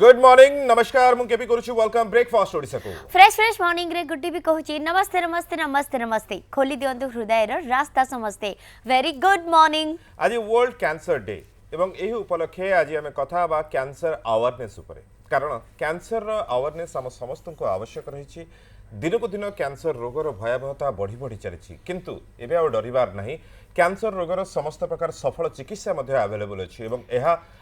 Good morning नमस्कार मु KP करूछु welcome breakfast Odisha को फ्रेश मॉर्निंग रे गुड्डी भी कहूची नमस्ते नमस्ते नमस्ते नमस्ते खोली दियंतु हृदय रो रास्ता समस्ते वेरी गुड मॉर्निंग आज वर्ल्ड कैंसर डे एवं एही उपलक्षे आज आमे कथा बा कैंसर अवेयरनेस उपरे कारण कैंसर रो अवेयरनेस हम समस्त को आवश्यक रही दिन को दिन कैंसर रोगर भयावहता बढ़ी बढ़ी चली किंतु एबे आ डरिबार नहीं कैंसर रोगर समस्त प्रकार सफल चिकित्सा अवेलेबल अच्छी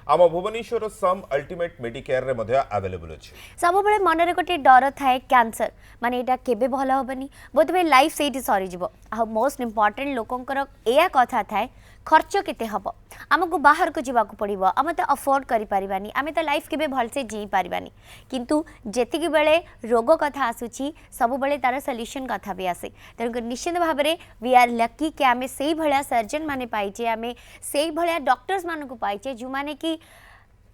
आम भुवनेश्वर सम अल्टीमेट मेडिकेयर रे अवेलेबल अच्छी सब बेले मन रे गोटे डर थाए कैंसर माने एटा केबे भल होबनी बोध वे लाइफ सेठी सरी जीवो आ मोस्ट इंपोर्टेंट लोकंकर एया कथा थाए खर्च केते हबो हमको बाहर को जीवा को पड़िबो हम तो अफोर्ड करि परिबानी आमे तो लाइफ केबे भल से जी परिबानी किंतु जेतिकी बेले रोग कथा आसुची सब बेले तार सॉल्यूशन कथा भी आसे तेणुक निश्चित भाव में वी आर लकी कि आमे सेही भलिया सर्जन माने पाइचे आमे सेही भलिया डॉक्टर्स मान को पाइचे जो माने कि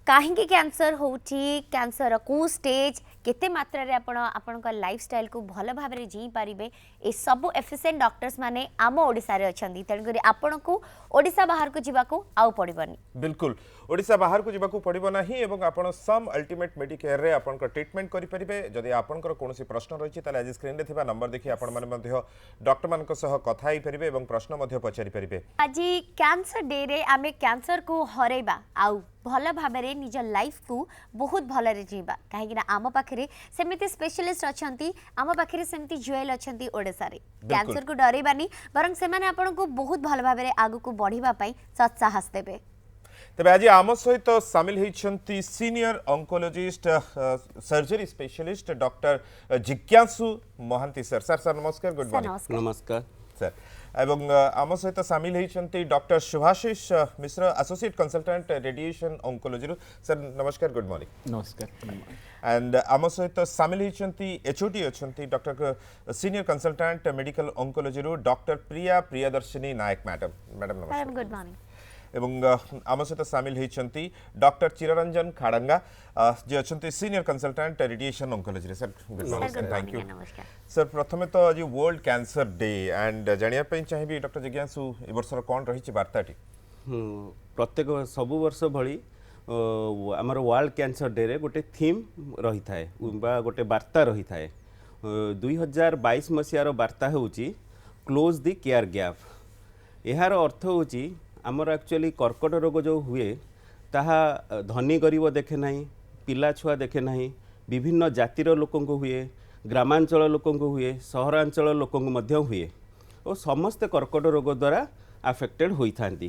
कहीं कैंसर होउची कैंसर को स्टेज केते मात्रा रे आपण लाइफस्टाइल को भल भाव में जी पारिबे ए सब एफिशिएंट डॉक्टर्स माने आम ओडिसा रे अछंती तेणुक आपण को ओडिसा बाहर को जीवा को आउ पड़िबनी बिल्कुल ओडिसा बाहर को जीवा पड़ो ना एवं आपण सम अल्टीमेट मेडिकेयर रे आपण ट्रीटमेंट करि परिबे जदि आपनकर कोनोसी प्रश्न रहिछि ताले आज स्क्रीन रे थिबा नंबर देखि आपण माने मध्य डॉक्टर मानक सह कथा ही परिबे एवं प्रश्न मध्य पचारि परिबे आज कैंसर डे रे आमे कैंसर को हरेबा आउ भल भाव में निज लाइफ को बहुत भल जीवा कहीं आम पाखे सेमती स्पेशलिस्ट अच्छा आम पाखे सेमती जुएल अच्छा ओडिशा रे कैंसर को डरबानी बरं से आपन को बहुत भल भाव में आगु को बढ़ापी सत्साहस देवे तेरे आज आम सहित सामिल होती senior oncologist surgery specialist doctor जिज्ञासु महांती सर सर सर नमस्कार गुड मॉर्निंग नमस्कार सर एवं आम सहित सामिल होती doctor Subhashish Mishra associate consultant radiation oncology sir नमस्कार गुड मॉर्निंग नमस्कार एंड आम सहित सामिल होती एचओटी अच्छा doctor senior consultant medical oncology doctor Priya Priyadarshini Nayak madam madam नमस्कार गुड मॉर्निंग एवं आम सहित सामिल होती डॉक्टर चिररंजन खाड़ंगा जी अच्छा senior consultant radiation oncology sir thank you sir प्रथमे तो आज वर्ल्ड कैंसर डे एंड जानिया चाहिए डॉक्टर जिज्ञासु ए वर्षर कौन रही वार्ताटी प्रत्येक सब वर्ष भली आमर वर्ल्ड कैंसर डे रे गोटे थीम रही थाए गोटे वार्ता रही थाए 2022 मसीहार वार्ता होची क्लोज द केयर गैप यार अर्थ होची आमर एक्चुअली कर्कट रोग जो हुए ताहा धनी गरीब देखे नहीं पिला छुआ देखे नहीं विभिन्न जातिर लोकों को हुए ग्रामांचल लोकों को हुए सहरांचल लोकों को मध्य हुए और समस्त कर्कट रोग द्वारा अफेक्टेड होई थांती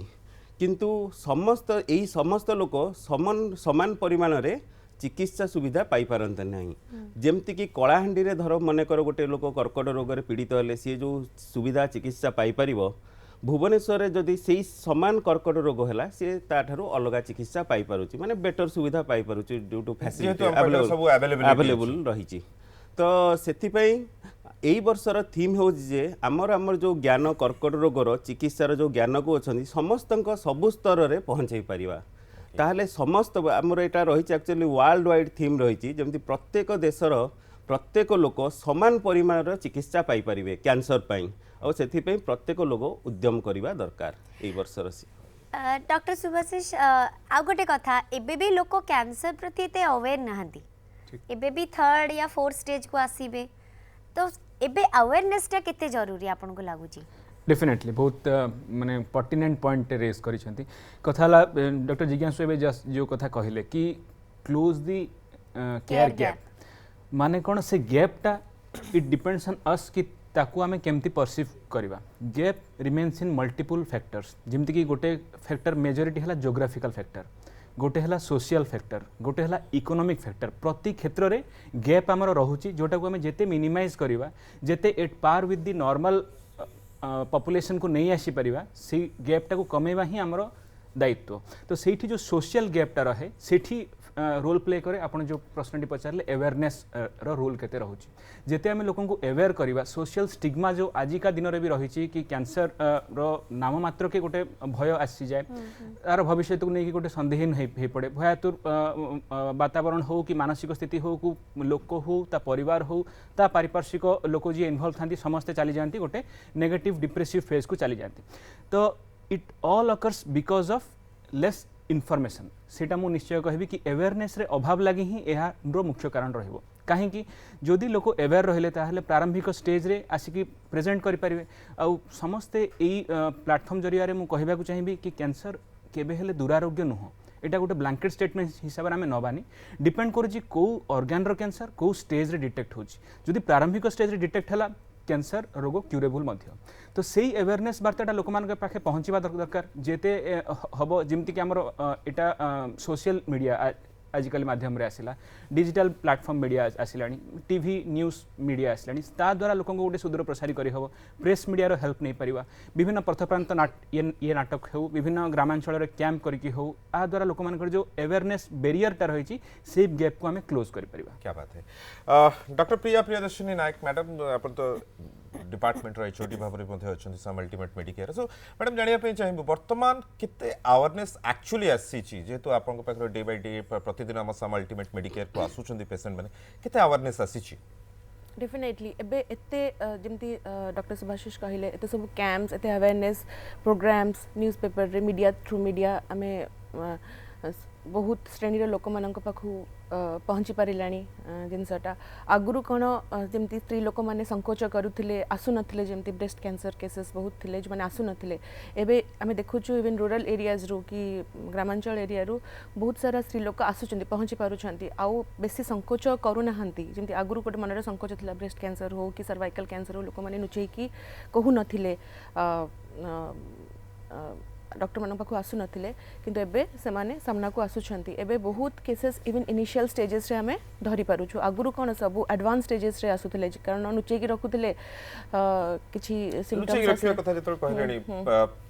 किंतु समस्त लोक समान परिमाण रे चिकित्सा सुविधा पाई पारंते नहीं जेमती कि कलाहांडी रे धर मनेकर गोटे लोक कर्कट रोग रे पीड़ित हेले सी जो सुविधा चिकित्सा पाई परिबो भुवनेश्वर जदि से समान कर्कट रोग है सी ताठारू अलग चिकित्सा पाई पारुची माने बेटर सुविधा पाई पारुची ड्यू टू फैसिलिटी अवेलेबल रही तो सेथिपई एई वर्षर थीम हो जे आमर जो ज्ञान कर्कट रोगर चिकित्सार जो ज्ञान को अच्छी समस्त सबु स्तर में पहुँचाई पारिबा ताहले समस्त आमर एटा रही एक्चुअली वर्ल्ड वाइड थीम रही जमती प्रत्येक देशर प्रत्येक लोक समान परिमाणर चिकित्सा पाई पारिबे कैंसर पाई और सेथिपई प्रत्येक लोग उद्यम करबा दरकार एई वर्षर डॉक्टर सुभाषिष आ गोटे कथा एबे भी लोक कैंसर प्रति एते अवेयर नहांती एबे भी थर्ड या फोर्थ स्टेज को आसीबे तो एबे अवेयरनेस टा केते जरूरी आपन को लागुची डेफिनेटली बहुत माने पर्टिनेंट पॉइंट रेज करिसेंती कथाला डॉक्टर जिज्ञासु एबे जो कथा कहिले कि क्लोज द केयर गैप माने कोन से गैप टा इट डिपेंड्स ऑन अस कि ताकू आमे केमती परसीव करबा gap remains in multiple factors जेमती कि गोटे फैक्टर मेजॉरिटी हला ज्योग्राफिकल फैक्टर गोटे हला सोशल फैक्टर गोटे हला इकोनॉमिक फैक्टर प्रति क्षेत्र रे गैप आमर रहुची जोटा को हमें जेते मिनिमाइज करबा जेते at par with the normal population को नहीं आसी परिबा से गैप टा को कमेबा ही आमर दायित्व तो सेठी जो सोशल गैप टा रहे सेठी रोल प्ले करे आपण जो प्रश्नटी पचारले अवेयरनेस रो रोल केते रहउची जेते आमे लोकन को अवेयर करबा सोशल स्टिग्मा जो आजिका दिन रे भी रहिची कि कैंसर रो नाम मात्र के गोटे भय आसी जाय तार भविष्य को नहीं कि गोटे संदेहन हे पड़े भयातुर वातावरण हो कि मानसिक स्थिति हो को लोक हो ता परिवार हो ता पारिपार्श्विक लोक जी इन्वॉल्व थांती समस्त चली जानती गोटे नेगेटिव डिप्रेसिव फेज को चली जानती तो it all occurs because of less information सेटा मु निश्चय कहबी कि अवेयरनेस रे अभाव लगी ही यार मुख्य कारण रहिबो कहीं जदि लोक अवेयर रहिले ताहले प्रारंभिक स्टेज रे आसिकी प्रेजेंट करि परिबे आ समस्ते एई प्लेटफॉर्म जरिया रे मु कहबा को चाहिबी कि कैंसर केबे हेले दुरारोग्य नुह एटा गोटे ब्लैंकेट स्टेटमेंट हिसाब से आम नबानी डिपेंड करुच्ची कौ ऑर्गन रो कैंसर कौ स्टेज रे डिटेक्ट होची जदि प्रारंभिक स्टेज रे डिटेक्ट हला कैंसर रोग क्यूरेबल मध्य तो सेही अवेयरनेस वार्ताटा लोक मान पाखे पहुँचवा दरकार जेते हम जमती कि आमर एटा सोशल मीडिया आजिकल माध्यम रे आसिला डिजिटल प्लेटफॉर्म मीडिया आसिलानी टीवी न्यूज मीडिया आसिलानी ता द्वारा लोक गोटे सुदूर प्रसारी करी हबो प्रेस मीडिया रो हेल्प नहीं परिबा विभिन्न पथप्रांत ये नाटक हो विभिन्न ग्रामांचल रे कैंप करके हो आ द्वारा लोक मान जो अवेयरनेस बैरियर टा रही से गैप को हमें क्लोज कर परिबा। क्या बात है डॉक्टर प्रिया प्रियदर्शिनी नायक मैडम अपन तो डिपार्टमेंट रो एचओडी भाव रे मध्ये अछंती सम अल्टीमेट मेडिकेयर सो मैडम जानिया पे चाहिबो वर्तमान केते अवेयरनेस एक्चुअली आसी छि जेतु आपन को पाखर डे बाय डे प्रतिदिन हम सम अल्टीमेट मेडिकेयर को आसुचंदी पेशेंट माने केते अवेयरनेस आसी छि डेफिनेटली एबे एते जमती डॉक्टर सुभाषिष कहले एते सब कैंप्स एते अवेयरनेस प्रोग्राम्स न्यूज़पेपर रे मीडिया थ्रू मीडिया आमे बहुत श्रेणी लोक मान पाखु पहुँची पारानी जिनसटा आगुरी कौन जमती स्त्री लोक मैंने संकोच करुले आसुनथिले जमती ब्रेस्ट कैंसर केसेस बहुत थिले जो मैंने आसुनथिले एबे आमे देखुछु इवन रूरल एरियाज रू कि ग्रामांचल एरिया रू बहुत सारा स्त्री लोक आसुचंती पहुँची पारुछंती आउ बेसी संकोच करूनाहांती जमती आगुरी गोटे मनरे संकोच थिला ब्रेस्ट कैंसर हो कि सर्वाइकल कैंसर हो लोक मैंने नुचेकी कहू नथिले डॉक्टर मान पाखु आसु नथिले किंतु एबे सेमाने सामना को आसुछंती एबे बहुत केसेस इवन इनिशियल स्टेजेस रे हमें धरि पारुछु आगुरु कोन सब एडवांस स्टेजेस रे आसुथिले कारण नुचेकी की रखुथिले किछि सिम्पटम्स लुचेई रखिया कथा जेतल कहलेनी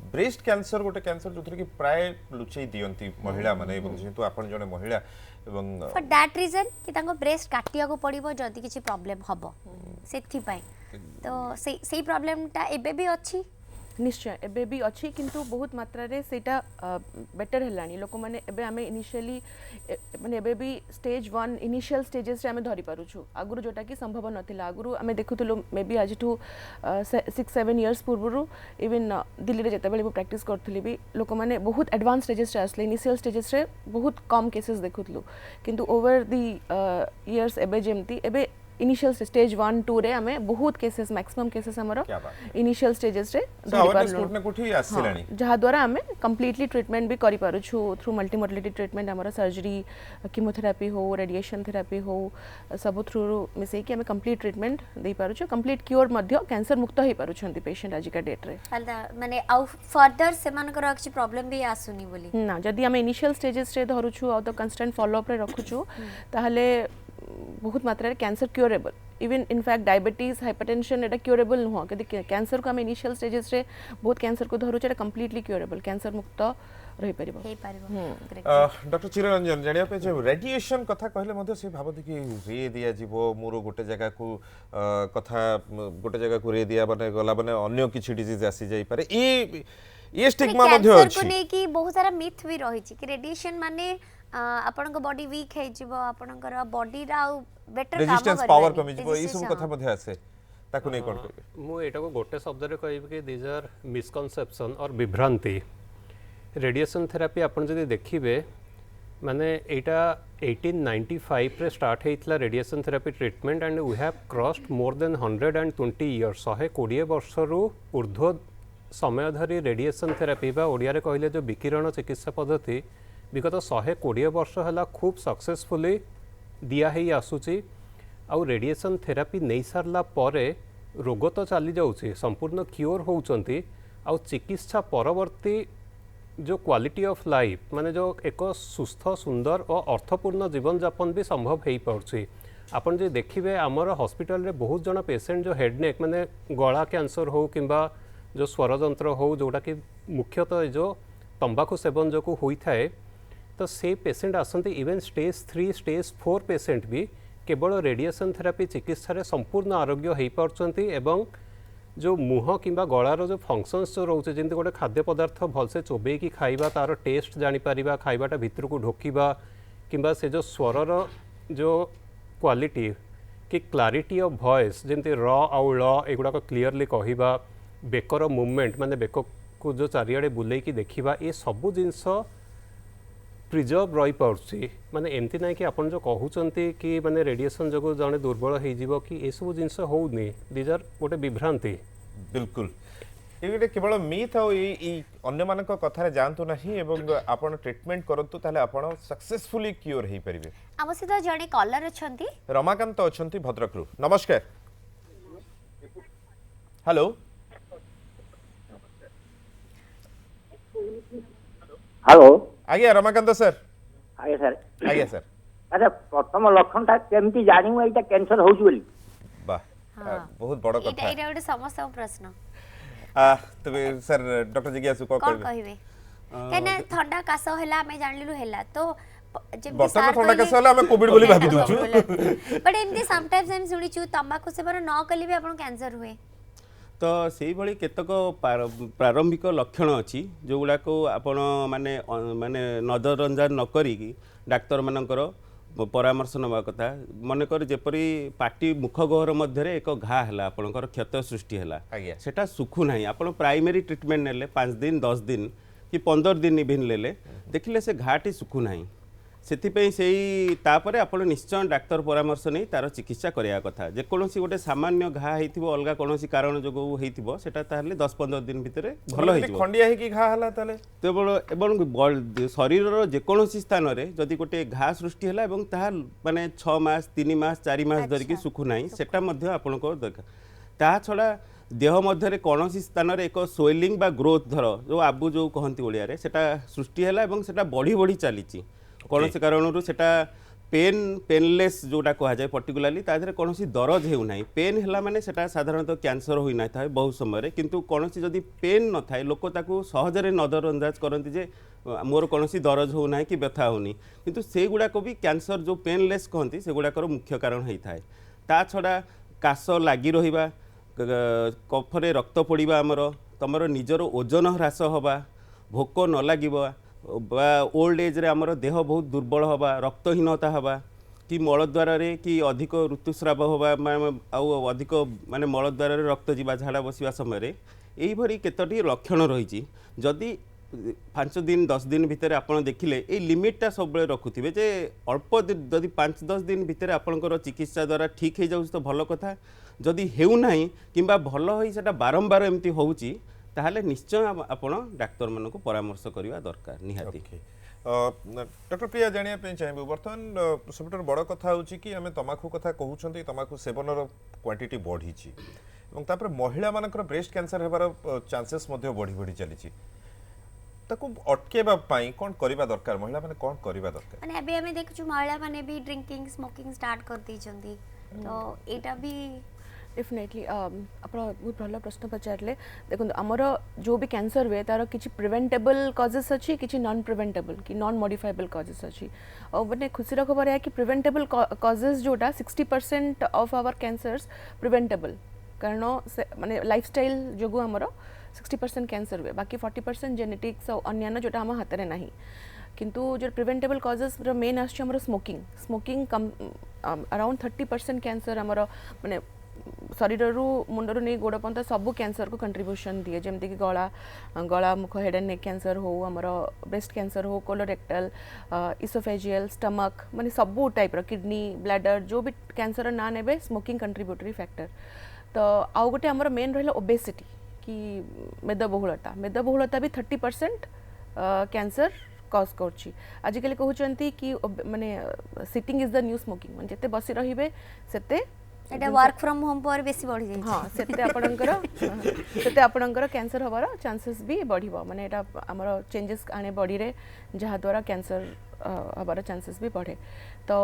ब्रेस्ट कैंसर गोटे कैंसर जोथरे कि प्राय लुचेई दियंती महिला माने एवं जेतु आपण जने महिला एवं फॉर दैट रीजन कि तांको ब्रेस्ट काटिया को पड़िबो जदी किछि प्रॉब्लम हबो सेथि पई तो सेही प्रॉब्लम ता एबे भी अछि निश्चय एबे भी अच्छी किंतु बहुत मात्रा रे सेटा बेटर हेलानी लोक माने एबे आमे इनिशियली माने एबे भी स्टेज 1 इनिशियल स्टेजेस रे आमे धरि पारुछु आगुरु जोटा कि संभव नथिला आगुरु आमे देखुथलो मे बी आज टू 6-7 इयर्स पूर्वरु इवन दिल्ली रे जते बेले प्रैक्टिस करथली भी लोक माने बहुत एडवांस स्टेजेस रे आसले इनिशियल स्टेजेस रे बहुत कम केसेस देखुथलु किंतु ओवर द इयर्स एबे जेमती एबे इनिशियल स्टेज 1-2 रे हमें बहुत केसेस मैक्सिमम केसेस हमरो इनिशियल स्टेजेस रे जहाँ द्वारा हमें कंप्लीटली ट्रीटमेंट भी करि पारुछु थ्रू मल्टीमोडालिटी ट्रीटमेंट हमरो सर्जरी कीमोथेरापी हो रेडिएशन थेरापी हो सब थ्रू मिसे कि हमें कंप्लीट ट्रीटमेंट दे पारुछु कंप्लीट क्योर मध्य कैंसर मुक्त होई पारुछंती पेशेंट आज का डेट रे माने आउ फर्दर सेमानकर किछि प्रॉब्लम भी आसुनी बोली ना जदी हमें इनिशियल स्टेजेस रे धरुछु आ तो कांस्टेंट फॉलो अप रे रखुछु ताहले बहुत मात्रा रे cancer curable even in fact diabetes hypertension एटा क्योरेबल नुह कदी कैंसर को हम इनिशियल स्टेजेस रे बहुत कैंसर को धरुचे एटा कंप्लीटली क्योरेबल कैंसर मुक्त रही परिबो डॉक्टर चिररंजन जानिया पे जे रेडिएशन कथा कहले मध्ये से भाबती कि रे दिया जीवो मोर गोटे जगह को कथा गोटे जगह को रे दिया बने गला बने अन्य किछि डिजीज आसी जाई पारे ये स्टिग्मा मध्ये अछि को ने कि बहुत सारा मिथ भी रही छि कि रेडिएशन माने आपन को बॉडी वीक है जीवो आपन को बॉडी रा बेटर काम रेजिस्टेंस पावर कमी जीवो ई सब कथा मध्ये आसे ताकु नै कोन कहबे मु एटा को गोटे शब्द रे कहबे कि दीज आर मिसकनसेप्शन और विभ्रांति रेडिएशन थेरापी आपन जदि देखिबे माने एटा 1895 रे स्टार्ट हेइतला radiation therapy treatment and we have crossed more than 120 years 120 वर्ष रु ऊर्ध्व समय धरी रेडिएशन थेरापी बा ओडिया रे कहले जो विकिरण चिकित्सा पद्धति विगत 120 वर्ष है खूब सक्सेसफुली दिया ही आसूची आउ रेडिएशन थेरापी नहीं सारला परे रोग तो चली जाऊँगी संपूर्ण क्योर होउचंती आउ चिकित्सा परवर्ती जो क्वालिटी ऑफ लाइफ माने जो एक सुस्थ सुंदर और अर्थपूर्ण जीवन यापन भी संभव हो पार्छ आपन जे देखिबे आमर हॉस्पिटल रे बहुत जन पेशेंट जो हेडनेक माने गला कैंसर हो किंबा जो स्वरजंत्र हो जोटा कि मुख्यतः जो तंबाकू सेवन जो को होई थाए तो से पेशेंट आसते इवन स्टेज 3 स्टेज 4 पेशेंट भी केवल रेडिएशन थेरापी चिकित्सा रे संपूर्ण आरोग्य हो पार्छंती एवं जो मुह किंबा गलार जो फंक्शंस जो रोचे जमी गोटे खाद्य पदार्थ भलसे चोबे की खाइबा तार टेस्ट जानीपर खाइबाटा भितर को ढोकिबा किंबा से जो स्वरर जो क्वालिटी कि क्लारिटी ऑफ वॉइस जमी र आउ ल एगुड़ा क्लीयरली कहवा बेकर मूवमेंट माने बेक को जो चारिआडे बुलेकी देखा ये सबू जिनस प्रिजर्व रही पार्सी माने एमती ना कि आपन जो कहउचंती कि माने रेडिएशन जगो जने दुर्बल हे जीवो कि ए सब जिंस होउनी दीज आर गोटे विभ्रांति बिल्कुल ये गोटे केवल मिथ आ अन्य मान कथार जातु ना आपण ट्रिटमेंट करतु ताले आपण सक्सेसफुली क्योर हो पारे। आम सहित जड़े कलर अच्छा रमाकांत अच्छा भद्रक रु नमस्कार हेलो हेलो आज्ञा रमाकांत सर आगे सर आज्ञा सर अच्छा प्रथम लक्षणटा केमती जानिमु एटा कैंसर होउछ बोली वाह बहुत बड़ कथा एटा गोटे समस्त प्रश्न तबे सर डॉक्टर जिज्ञासु को कौन कहबे केना ठंडा काश होला हमें जानिलु होला तो बर्तमान थंडा काश होला हमें कोविड बोली भाबी दोछु बट एमती समटाइम्स हम सुनिछु तंबाकू सेवन न कली भी आपन कैंसर हुए तो से भली केतक प्रारंभिक लक्षण अच्छी जो गुड़ाक आपण माने माने नजरअंदाज न करी डाक्तर मानकर परामर्श नवा कथा मनकर जेपरी पाटी मुख गहर मध्य एक घा है आपणकर क्षत सृष्टि है सेटा सुखु ना आप प्राइमरी ट्रिटमेंट नेले 5 दिन 10 दिन कि 15 दिन इवेन लेले देखिले से घाटी सुखु ना से तापर आपण निश्चय डाक्तर परामर्श नहीं तार चिकित्सा करिया कथा जेकोसी गोटे सामान्य घा होइथिबो अलगा कोनोसी कारण जोगो होइथिबो सेटा ताहले 10-15 दिन भितर भल होइथिबो खंडिया है कि घा हला ताले केवल एवं शरीर जेकोसी स्थान रे जदि गोटे घा सृष्टि हला एवं ताहा माने 6 मास 3 मास 4 मास धरिकी सुखु नाही सेटा मध्ये आपनको दरकार ता छडा देह मध्य कौन स्थान रे एक स्वेलिंग बा ग्रोथ धर जो आबू जो कहती ओडिया रे सेटा सृष्टि हला एवं सेटा बढ़ी बढ़ी चली कौन से कारण सेटा पेनलेस जोटा कह जाए पर्टिकुलाली तादरे कौन दरज होना पेन है माने सेटा साधारणतः कैंसर होना था बहुत समय किंतु कौन जदि पेन न थाए लोक ताकू सहजरे नजरअंदाज करती जे मोर कौन दरज होना कि व्यथा होनी किंतु से गुड़ाक भी कैंसर जो पेनलेस कहती से गुड़ाकर मुख्य कारण होता है ता छड़ा काश लगी रहा कफरे रक्त पड़ा आमर तुम निजर ओजन ह्रास हवा भोक न लगे ओल्ड एज रे आमर देह बहुत दुर्बल हवा रक्तहीनता हवा कि मलद्वार रे कि अधिक ऋतुस्राव हवा अधिक माने मलद्वार रे रक्त जीवा झाड़ा बसिबा समय रे एही भरी केतोटी लक्षण रही जदि 5 दिन 10 दिन भितर आपण देखिले ए लिमिटटा सब रखुथिबे जे अल्प जदि 5-10 दिन भितर आपणकर चिकित्सा द्वारा ठीक हो जाउछ तो भल कथा जदि हेउ नाही किंबा भल होई सेटा बारंबार एमती होउची ताहले निश्चय आपण डाक्तर मानक परामर्श करवा दरकार निहाती डॉक्टर प्रिया जानिया पे चाहिए बर्तमान सब बड़ कथा होची कि आमे तमाकू कथा कहउछंती तमाकू सेवनर क्वांटिटी बढ़ी छि एवं तापर महिला मानकर ब्रेस्ट कैंसर हेबार चांसेस मध्ये बढ़ी बढ़ी चली ताकू अटकेबा पाई कोन करबा दरकार महिला माने कोन करबा दरकार माने अबे हमें देखछु महिला माने भी ड्रिंकिंग स्मोकिंग स्टार्ट कर दी चंदी तो एटा भी डेफिनेटली आप बहुत भल प्रश्न पचारे देखो आमर जो भी कैंसर हुए तार किसी प्रिवेंटेबल कजेस अच्छी किसी नॉन प्रिवेंटेबल कि नॉन मॉडिफाइबल कजेस अच्छी और मैंने खुशी खबर है कि प्रिवेंटेबल कजेस जोटा 60% ऑफ आवर कैंसर्स प्रिवेंटेबल कारण माने लाइफस्टाइल जो आमर 60% कैंसर हुए बाकी 40% जेनेटिक्स और अन्य जोटा आम हाथ में ना किंतु जो प्रिवेंटेबल कजेस मेन आम स्मोकिंग कम अराउंड 30% कैंसर आमर माने शरीर मुंडर नहीं गोड़ पर्यंत सब कैंसर को कंट्रीब्यूशन दिए जमती कि गला मुख हेड एंड नेक कैंसर हो आमर ब्रेस्ट कैंसर हो कोलोरेक्टल इसोफेजियल स्टमक माने सबू टाइप किडनी ब्लैडर जो भी कैंसर ना ने स्मोकिंग कंट्रीब्यूटरी फैक्टर तो आउ गोटे आमर मेन रहा ओबेसिटी कि मेदबहुलता भी 30% कैंसर कज कर आजिकल कहते कि माने sitting is the new smoking माने जिते बसी रहिबे सेते एटा वर्क फ्रॉम होम पर बेसी बढ़ी जाय हां सेते आपणकर कैंसर हबार चांसेस भी बढ़िबो माने एटा हमर चेंजेस आने बॉडी रे जहा द्वारा कैंसर हबार चांसेस भी बढ़े तो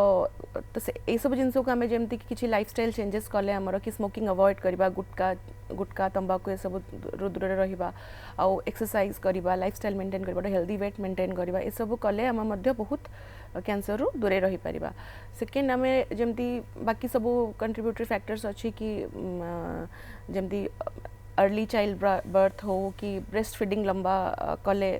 ये सब जिन को आम जमती कि लाइफस्टाइल चेंजेस कले आमर कि स्मोकिंग अवॉइड करबा गुटका तंबाकू ये सब दूर रहिबा आउ एक्सरसाइज करबा लाइफस्टाइल मेंटेन करबा हेल्दी वेट मेंटेन करबा ये सब कले आम मध्य बहुत कैंसर रु दूरे रही पारिबा सेकेंड आम जमती बाकी सब कंट्रीब्यूटरी फैक्टर्स अच्छी कि जमती अर्ली चाइल्ड बर्थ हो कि ब्रेस्ट फीडिंग लंबा कले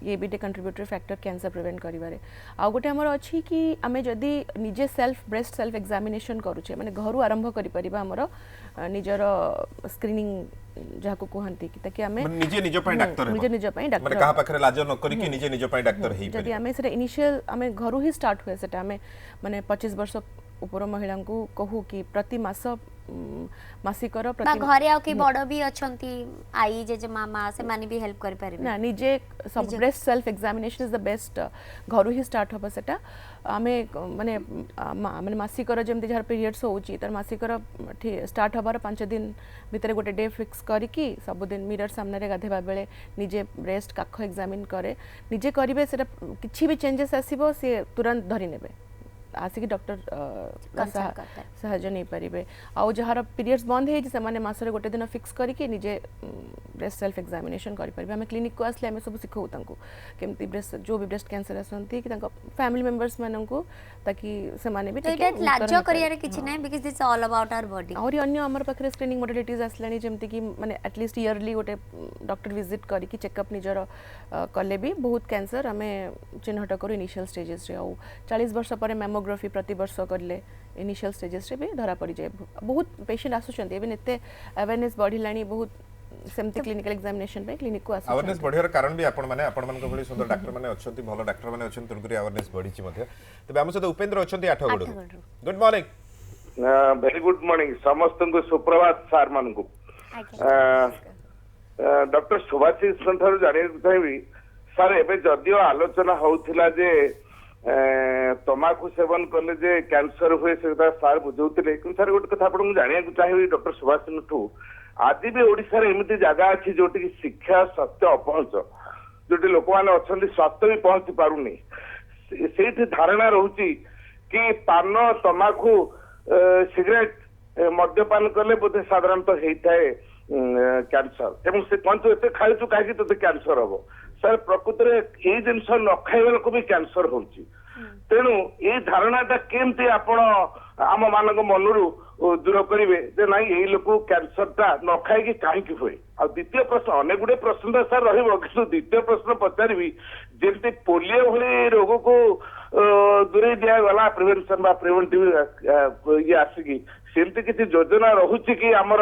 ये भी कंट्रीब्यूटरी फैक्टर कैंसर प्रिवेंट करिवारे आ गोटे हमर अछि कि आमे जदी निजे सेल्फ ब्रेस्ट सेल्फ एग्जामिनेशन करूचे माने घरु आरंभ करि परिबा हमर निजर स्क्रीनिंग जहाँ को कहती कि ताकि आमे निजे निज पय डाक्टर निजे निज पय डाक्टर माने कहा पाखरे लाज न करी कि निजे निज पय डाक्टर हेई जदी आमे सेटा इनिशियल आमे घरु ही स्टार्ट हुए सेटा आमे माने 25 वर्ष ऊपर महिला को कहू कि प्रति मास मासिकर बा प्रति घरे आउ कि बड़ भी अछंती आई जे मामा से माने भी हेल्प कर परिबे ना निजे सब breast self examination is the best घरु ही स्टार्ट होबा सेटा आमे माने माने मासिकर जेमति जहर पीरियड्स होउची तर मासिकर स्टार्ट होबार 5 दिन भितर गोटे डे फिक्स करिकी सब दिन मिरर सामने रे गाधेबा बेले निजे ब्रेस्ट काख एग्जामिन करे निजे करिवे सेटा किछि भी चेंजेस आसीबो से तुरंत धरि नेबे आसिक डॉक्टर साहाଯ୍ୟ नहीं पारे आउ जार पीरियड्स बंद हो माने मासरे गोटे दिन फिक्स करके निजे ब्रेस्ट सेल्फ एग्जामिनेशन करि परिबे हमें क्लिनिक को आसले हमें सब सिखाऊ तांको केमती ब्रेस्ट जो भी ब्रेस्ट कैंसर आसंती कि तांको फैमिली मेंबर्स मानन को ताकि से माने भी ठीक है लाज करियारे किछि नै because this all about our body और अन्य हमर पाखरे स्क्रीनिंग मॉडलिटीज आसलानी जेमती कि माने एटलीस्ट ईयरली गोटे डॉक्टर विजिट करके चेकअप निजर कले भी बहुत कैंसर हमें चिन्हट करू इनिशियल स्टेजेस रे आ 40 वर्ष पर मैमोग्राफी प्रति वर्ष करले इनिशियल स्टेजेस रे भी धरा पड़ी जाए बहुत पेशेंट आसुचंती एबे नेते अवेयरनेस बढ़िलानी बहुत सेमती क्लिनिकल एग्जामिनेशन पे क्लिनिक को आसु अवेयरनेस बढ़ियार कारण भी आपण माने भली सुंदर डॉक्टर माने अछंती भलो डॉक्टर माने अछंती तुनकरी अवेयरनेस बढ़ी छि मध्ये तबे हम सहित उपेंद्र अछंती Athagarh good morning very good morning समस्त को सुप्रभात सार मान को डॉक्टर सुभाषिष ठार जानिया चाहिए सर एबे जदियो आलोचना होउथिला जे तमाकू सेवन कले जे कैंसर हुए से सार बुझौतिले कि सर गोटे कथा आपन जानिया चाहिए डॉक्टर सुभाषिष ठू आज भी ओडिसा रे एमिति जगह अछि जोटी की शिक्षा सत्य अपहंच जोटी लोक माने अछंती स्वास्थ्य भी पहुंची पारुनी सेठी धारणा रहउची कि पान तमाकू सिगरेट मद्यपान कले बोधे साधारणतः हेइथाए कैंसर एवं से पंच एते खाइछु काहे कि कैंसर हबो सर प्रकृति रे ए जिंस न खाइबा को भी कैंसर होउची तेणु ए धारणाटा केमती आपण आम मानक मनरू दूर करेंगे जे ना यही लोक कैंसरटा न खाई कहीं हुए आ द्वितीय प्रश्न अनेक गुड़े प्रश्न तो सर रही द्वितीय प्रश्न पचारि जमी पोलियो भली रोग को दूरे दिगला प्रिवेंशन प्रिवेंटिव ये आसिकी सेमती किसी योजना रहुची कि आमर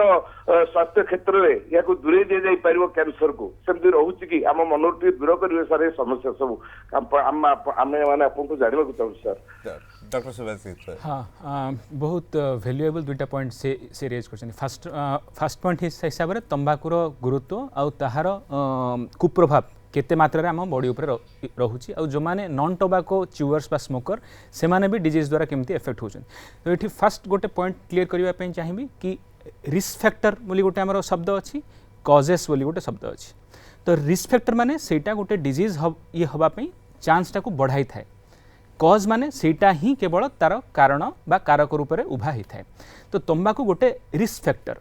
स्वास्थ्य क्षेत्र में या दूरे दि जाई परिवो कैंसर को सेमती रहुची कि आम मन दूर करेंगे सर ये समस्या सब आमे माने आपन को जानबा को चाहू सर डॉक्टर सुभाषिष हाँ बहुत वैल्यूएबल दुईटा पॉइंट से रेज कर फर्स्ट पॉइंट हिसाब से तंबाकूर गुरुत्व आउ ताहार कुप्रभाव केते मात्रा आम बॉडी उपर रोचे और जो मैंने नॉन टोबाको च्यूअर्स बा स्मोकर से माने भी डिजीज द्वारा केमती इफेक्ट होचन तो ये फर्स्ट गोटे पॉइंट क्लियर करने चाहिए कि रिस्क फैक्टर बोली गोटे आमर शब्द अच्छी कजेस बोली गोटे शब्द अच्छी तो रिस्क फैक्टर माने सेटा गोटे डिजीज ये हवाई चांसटा को बढ़ाई थाए कज माने सेटा ही केवल तार कारण बा कारक रूप में उभा होता है तो तंबाकू गोटे risk factor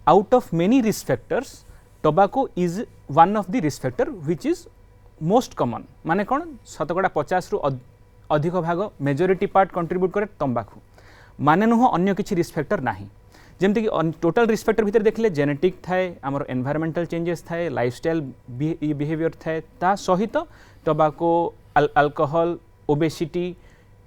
out of many risk factors tobacco is one of the risk factor which is most common माने कौन शतकड़ा 50 रु अधिक भाग मेजोरिटी पार्ट कंट्रीब्यूट करे तंबाकू माने नुह अन्य किसी रिस्क फैक्टर नाही जमती कि टोटल रिस्क फैक्टर भितर देखले जेनेटिक थाए आमर एनवायरमेंटल चेंजेस थाए लाइफस्टाइल बिहेवियर थाए ता सहित टोबाको अल्कोहल ओबेसिटी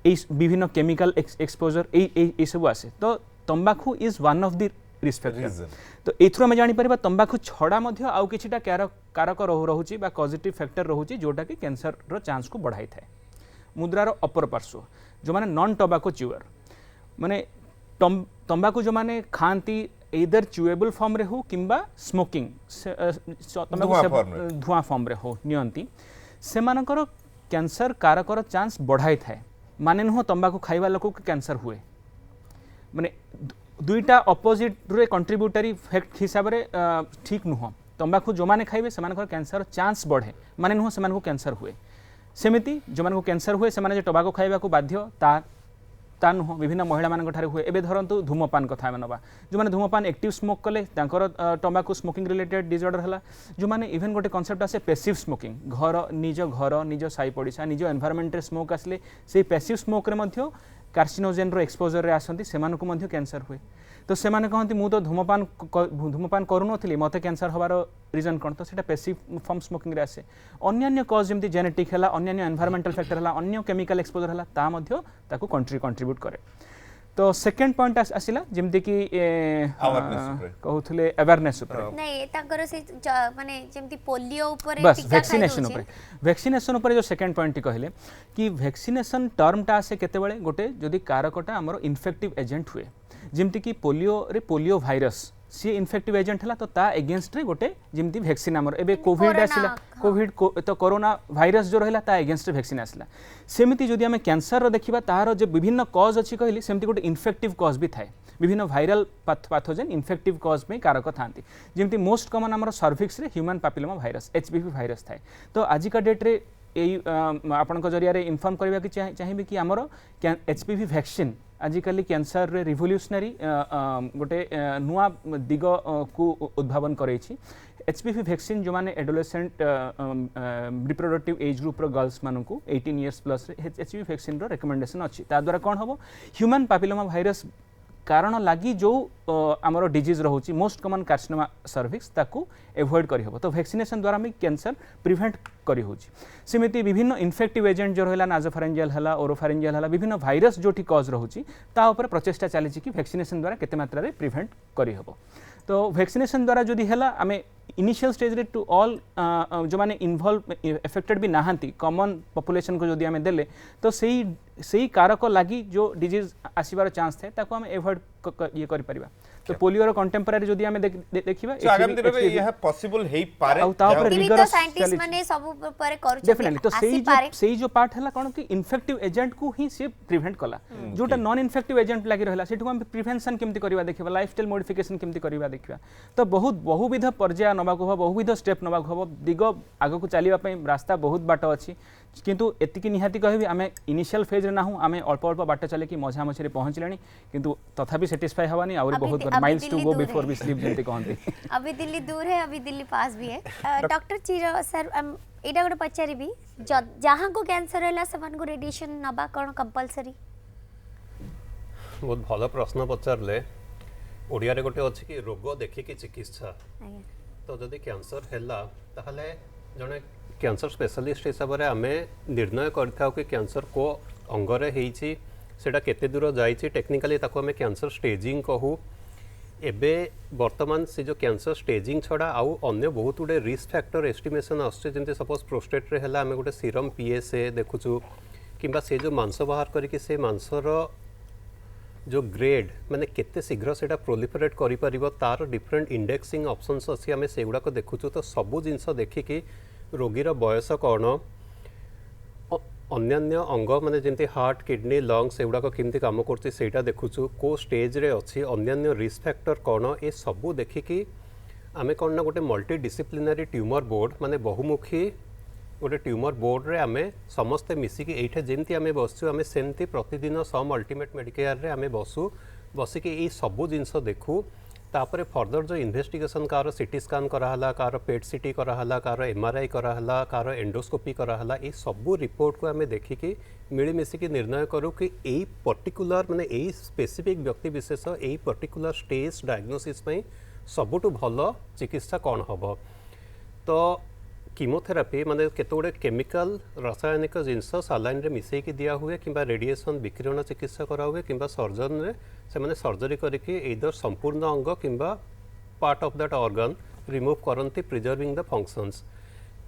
विभिन्न केमिकल एक्सपोजर ये सब आसे तो तंबाकू is one of the risk factor तो एथुर आम जापर तंबाकू छड़ा आउ किछिटा कारक रोचे पॉजिटिव फैक्टर रोचे जोटा कि कैंसर रो चांस को बढ़ाई थाए मुद्रार अपर पार्श्व जो माने नॉन टोबाको च्यूअर माने तंबाकू जो माने खाती इधर च्यूएबल फॉर्म रे हो किंबा स्मोकिंग धुआं फॉर्म रे हो नियंती से मानकर कैंसर कारकर चांस बढ़ाई थाए माने नुह तंबाकू खाइबा लोक को कैंसर हुए माने दुईटा अपोजिट रे कंट्रीब्यूटरी फैक्ट हिसाब रे ठीक नुह तंबाकू जो माने खाइबे से मानकर कैंसर चांस बढ़े माने नुह से मानको कैंसर हुए सेमिति जो मानको कैंसर हुए से माने जे टोबाको खाइबा को बाध्य ता नुह विभिन्न महिला मानक ठारे हुए एबे धरंतु धूमपान कथा मनबा जो माने धूमपान एक्टिव स्मोक कले तांकर टोबाको स्मोकिंग रिलेटेड डिसऑर्डर हला जो माने इवन गोटे कांसेप्ट आसे पैसिव स्मोकिंग घर निज साई पड़िसा निज एनवायरमेंट रे स्मोक आसले से पैसिव स्मोक रे मध्य कार्सिनोजेन रो एक्सपोजर रे आसंती सेमानको मध्य कैंसर हुए तो से माने कहती मु तो धूमपान करूनथली मते कैंसर हबार रीजन कौन तो सेटा पैसिव फॉर्म स्मोकिंग रे आसे अन्य कॉज जमती जेनेटिक है अन्य एनवायरमेंटल फैक्टर है अन्य केमिकल एक्सपोजर है ता मध्य ताकू कंट्रीब्यूट करे तो सेकेंड पॉइंट आसिला जमती कि कहूले अवेयरनेस ऊपर नहीं ताकर से माने जेमती पोलियो ऊपर बस वैक्सीनेशन ऊपर जो सेकेंड पॉइंट टी कहले कि वैक्सीनेशन टर्मटा आसे केते बेले गोटे जदी कारकटा हमर इन्फेक्टिव एजेंट हुए जमती कि पोलियो भाइरस सी इन्फेक्टिव एजेंट है तो ता एगेंस्ट रे गोटे जमती वैक्सीन हमर एबे कोविड आसिला कोविड तो कोरोना भाइरस जो रहला ता एगेंस्ट रे वैक्सीन आसिला सेमिति जदी हमें कैंसर रो देखिबा तार जो विभिन्न कॉज अछि कहली सेमिति गोटे इन्फेक्टिव कॉज भी थाए विभिन्न भाइरल पैथोजेन इन्फेक्टिव कॉज में कारक थांती जमती मोस्ट कॉमन हमर सर्विक्स रे human papilloma virus HPV virus थाए तो आजिका डेट रे आपण जरिया रे इन्फॉर्म करबा कि चाहिबे कि हमर एचपीवी वैक्सीन आजिकल कैंसर रे रिवोल्यूशनरी गोटे नुआ दिग को उद्भावन करैछि एचपीवी वैक्सीन जो माने एडोलेसेंट रिप्रोडक्टिव एज ग्रुप रो गर्ल्स मानकू 18 इयर्स प्लस रे एचपीवी वैक्सीन रो रिकमेंडेशन अछि ता द्वारा कोन हबो ह्यूमन पैपिलोमा भाइरस कारण लगी जो आमर डिजीज रोचे मोस्ट कॉमन कार्सिनोमा सर्विक्स ताकू एवॉइड करी हबो तो वैक्सीनेशन द्वारा हम कैंसर प्रिवेंट करी होची सेमिति विभिन्न इन्फेक्टिव एजेंट जो रहला नाजोफारेंजियल हला ओरोफारेंजियल हला विभिन्न भाइरस जोटी कॉज रोची ता ऊपर प्रचेष्टा चली कि वैक्सीनेशन द्वारा केते मात्रा रे प्रिवेंट करी हबो तो वैक्सीनेशन द्वारा जदि हला आमे इनिशियल स्टेज रे टू ऑल जो माने इन्वॉल्व एफेक्टेड भी नाहांती कॉमन पॉपुलेशन को जदि आमे देले तो सही कारक लगी जो डिजीज आसीबार चांस थे ताको हम एवॉइड ये करि परिबा तो पोलियो रो कंटेम्पररी जदि आमे देखिबा आगामी दिन में यह पॉसिबल हेई पारे आ ता ऊपर रिगरस साइंटिस्ट माने सब ऊपर करू डेफिनेटली तो सही जो पार्ट हला कोन कि इन्फेक्टिव एजेंट को ही से प्रिवेंट कला जोटा नॉन इन्फेक्टिव एजेंट लागि रहला सेठू हम प्रिवेंशन केमति करबा देखिबा लाइफस्टाइल मॉडिफिकेशन केमति करबा देखिबा तो बहुत बहुविध पर्याय नबाको हो बहुविध स्टेप नबाको हो दिग आगो को चलीबा पई रास्ता बहुत बाट अछि किंतु एतिकी निहाती कहबी आमे इनिशियल फेज रे नाहु आमे अल्प अल्प बाट चले कि मझा मझे रे पहुंचलेनी किंतु तथापि सेटिस्फाई हवानी और बहुत miles to go before we sleep जंती कहंती अभी दिल्ली दूर है अभी दिल्ली पास भी है डॉक्टर चीर सर एटा गोटे पचारि भी जहां को कैंसर हैला सबन को रेडिएशन नबा कोन कंपलसरी बहुत भलो प्रश्न पचारले ओडिया रे गोटे अछि कि रोग देखि कि चिकित्सा तो जदि कैंसर हैला ताहले जने कैंसर स्पेशलिस्ट हिसाब से आम निर्णय करथाउ कि कैंसर को अंगरे हेइछि सेटा केते दूर जाइछि टेक्निकली ताको आम कैंसर स्टेजिंग कहू एबे वर्तमान से जो कैंसर स्टेजिंग छड़ा आउ अन्य बहुत गुडे रिस्क फैक्टर एस्टिमेशन आछे जेंते सपोज प्रोस्टेट रे हैला आम गोटे सीरम पीएसए देखुछु किंबा से जो मांस बाहर करिके से मांसर जो ग्रेड माने केते शीघ्र सेटा प्रोलिफरेट करि परिबो तार डिफरेंट इंडेक्सिंग ऑप्शंस अछि आम सेगुडा को देखुछु तो सबु जिंस देखिकी रोगीर बयस कौन अन्यान्य अंग माने जेंति हार्ट किडनी लंग्स एगुड़ाक केमती काम करछि सेटा देखुछु को स्टेज रे अछि अन्यान्य रिस्क फैक्टर कौन ए सबू देखिकी आमे कौन ना गोटे मल्टी डिसिप्लिनरी ट्यूमर बोर्ड माने बहुमुखी गोटे ट्यूमर बोर्ड रे आमे समस्ते मिसिकी एठे जेंति आमे बसछु आमे सेंति प्रतिदिन सम अल्टीमेट मेडिकेयर रे आमे बसु बसिकी ए सबू जिंस देखु तापर फर्दर जो इन्वेस्टिगेशन कार सीटी स्कान कराला कार पेट सीटी कराला कार एमआरआई कराला कार एंडोस्कोपी कराला ये सबू रिपोर्ट को आमे देखिकी मिलमिशिकी निर्णय करूँ कि यही पर्टिकुलर माने यही स्पेसिफिक व्यक्ति विशेष यही पर्टिकुलर स्टेज डायग्नोसिस में सबुठु भल चिकित्सा कौन हम तो कीमोथेरापी माने केते गुडे केमिकल रासायनिक जिनस सालाइन रे मिसेकी दिया हुए किंबा रेडिएशन विकिरण चिकित्सा करा हुए किंबा सर्जन रे से माने सर्जरी करके इधर संपूर्ण अंग किंबा part of that organ remove करंती प्रिजर्विंग द फंक्शंस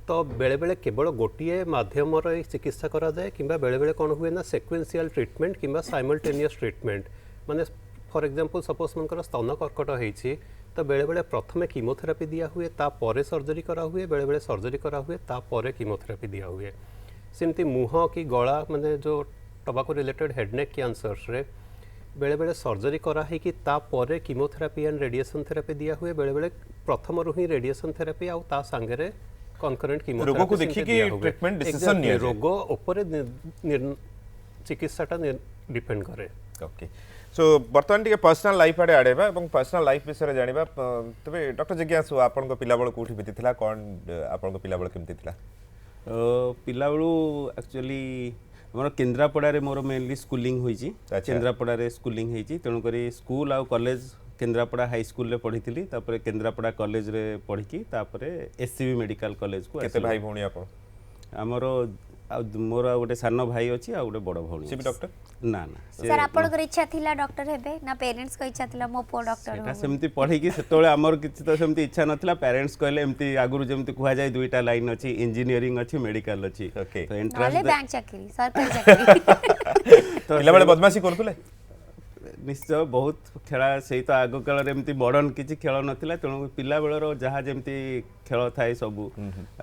तो बेले बेले केवल गोटे माध्यम चिकित्सा करा जाए किंबा बेले बेले कौन हुए ना सेक्वेंशियल ट्रीटमेंट किंबा साइमल्टेनियस ट्रीटमेंट माने फॉर एग्जांपल सपोज मनकर स्तन कर्कट होईछि तो बेले बेले प्रथमे कीमोथेरापी दिया हुए तापर सर्जरी करा हुए बेले बेले सर्जरी करा हुए तापर कीमोथेरापी दिया हुए सेमती मुह कि गला माने जो टबाको रिलेटेड हेडनेक कैंसर्स रे बेले बेले सर्जरी करा है कि तापर कीमोथेरापी एंड रेडिएशन थेरापी दिया हुए बेले बेले प्रथम रु ही रेडिएशन थेरापी आ ता संगे कनकरेंट कीमोथेरापी रोग को देखि कि ट्रीटमेंट डिसीजन निया रोग ऊपर चिकित्साटा डिपेंड करे ओके सो बर्तमान टिके पर्सनल लाइफ आड़े आड़ेबा और पर्सनल लाइफ विषय जानिबा तबे डॉक्टर जिज्ञासु आपन को पिला बळ कोठी बितिथिला कोन आपन को पिला बळ केमति थिला पिला बळू एक्चुअली हमर केंद्रापड़ा रे मोर मेनली स्कूलिंग होईची केंद्रापड़ा रे स्कूलिंग हेची तेणु करी स्कूल आ कॉलेज केन्द्रापड़ा हाई स्कूल रे पढ़ी तापर केन्द्रापड़ा कॉलेज रे पढ़ी तापर एससीबी मेडिकल कॉलेज को केते भाई भौणी आपण आमर मोर गोटे सान भाई अच्छी आ गोटे बड़ भौणी से भी डॉक्टर ना ना सर आपनकर इच्छा थिला डॉक्टर हेबे ना पेरेंट्स को इच्छा थिला मो पो डॉक्टर सेटा सेमती पढ़ी कि सेतोले हमर किछि तो सेमती इच्छा नथिला पेरेंट्स कहले एमती आगुरु जेमती कुहा जाय दुईटा लाइन अछि इंजीनियरिंग अछि मेडिकल अछि Okay. तो नले एंट्रेंस बैंक चाकरी सरकारी चाकरी तो पिला बेले बदमाशी करथुले निश्चय बहुत खेला सही तो आग काल एमती मॉडर्न किछि खेल नथिला तेणु पिला बेलर जहाँ जमती खेल थाए सबू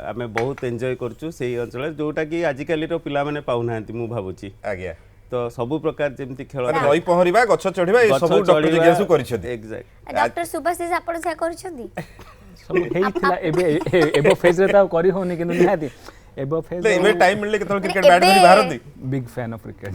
आमे बहुत एंजॉय करछु सेही अंचल जोटा कि आजिकाली रो पिला माने पाउनांती मु भाबुची आज्ञा तो सब प्रकार जेमती खेल माने नई पहरिबा गछ चढ़िबा ए सब डॉक्टर जिज्ञासु करिछथि एग्जैक्ट डॉक्टर सुभाषिष आपण से करछंदी सब हेइथिला एबो फेज रे ता करी होनी किंतु निहाती एबो फेज ले इमे टाइम मिलले केतल क्रिकेट बैट धरि बाहरती बिग फैन ऑफ क्रिकेट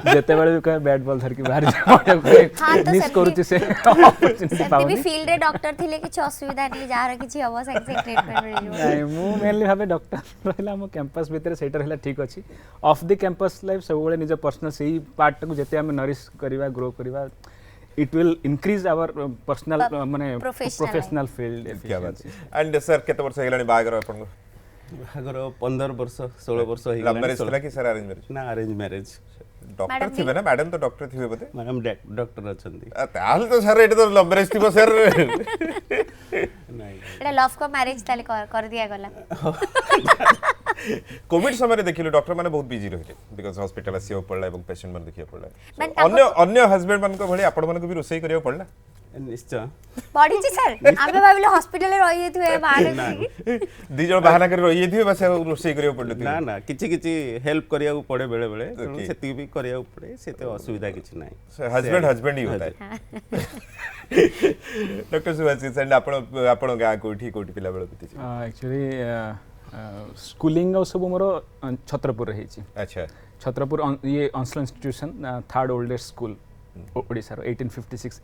जेते बेले भी कहे बैट बॉल धर के बाहर जा मिस करूची से अपॉर्चुनिटी सेते भी पाउनी फील्ड रे डॉक्टर थिले कि असुविधा नहीं जार किछि हबो से ट्रीटमेंट मिल जो नहीं मु मेनली भाबे डॉक्टर रहला हम कैंपस भीतर सेटा रहला ठीक अछि ऑफ द कैंपस लाइफ सब बेले निज पर्सनल सेही पार्ट को जेते हम नरिश करबा ग्रो करबा it will increase our personal माने प्रोफेशनल फील्ड क्या बात एंड सर केते वर्ष हेलानी बागर आपण बाहागर 15 वर्ष 16 वर्ष हो लव मैरिज थला कि सर अरेंज मैरिज ना अरेंज मैरिज डॉक्टर थिबे ना मैडम तो डॉक्टर थिबे बते मैडम डॉक्टर अछंती ताल तो सर एटे तो लव मैरिज थिबो सर नहीं एटा लव को मैरिज ताले कर दिया गला कोविड समय देखिलु डॉक्टर माने बहुत बिजी रहिले बिकॉज़ हॉस्पिटल आसीयो पड़ला एवं पेशेंट मन देखियो पड़ला Man, अन्य हस्बैंड मन को भली आपण मन को भी रोसई करियो पड़ला निश्चय पढ़ी छी सर आमे भाबिले हॉस्पिटल रे रहि जेथुए बाहर दी जण बहाना कर रही थी बस रोसई करियो पड़ले ना ना किछि किछि हेल्प करिया को पड़े बेले बेले तेणु सेति भी करिया को पड़े सेते असुविधा किछि नाही हस्बैंड ही होता है डॉक्टर सुभाषिष एंड आपण गां कोठी कोठी पिला बेले बिति एक्चुअली स्कूलिंग और सब मोर छत्रपुर रही अच्छा छत्रपुर ये अंशल institution third oldest school Odisha 1856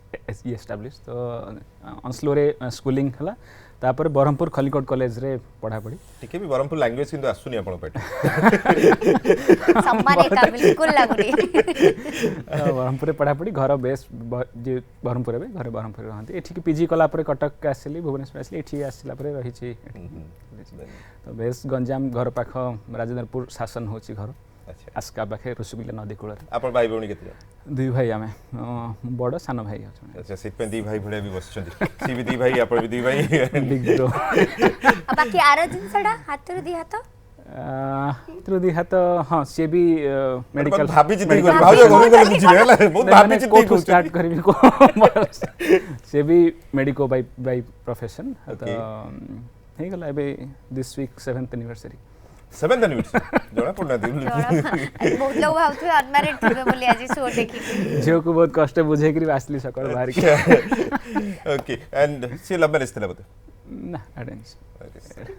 ये एस्टाब्लिश तो अंशलो रे स्कूलिंग हला तापर बरहमपुर खलिकोट कॉलेज रे पढ़ा पढ़ी ठीक भी बरहमपुर लैंग्वेज किंतु आसुनी आपण पेट सम्मान एका बिल्कुल लागुनी बरहमपुर पढ़ा पढ़ी घर बेस जे बरहमपुर बे घर बरहमपुर रहंती एठी पीजी कला पर कटक आसिली भुवनेश्वर आसिली एठी आसिला पर रही छी तो बेस गंजाम घर पाख राजेंद्रपुर शासन होची घर अच्छा आस्का पाखे रसगुल्ला नदी कूल आपण भाई भौणी केते दुई भाई आमे बड़ सान भाई अच्छा सिट पे दी भाई भड़े भी बसछंती सी भी दी भाई आपण भी दी भाई बिग ब्रो बाकी आरो दिन सडा हाथ दी हाथ त्रुदी हाथ हां से भी मेडिकल भाभी जी भाव जो घर गले बुझिबे हला बहुत भाभी जी को स्टार्ट करबी को से भी मेडिको बाय प्रोफेशन तो हे गला बे this week 7th anniversary 7th anniversary जोड़ा पड़ना दी बहुत लोग भावथु अनमैरिड थिबे बोली आज शो देखि जियो को बहुत कष्ट बुझे करी आसली सकाळ बाहर के ओके एंड सी लव मैरिज थला बते ना अरेंज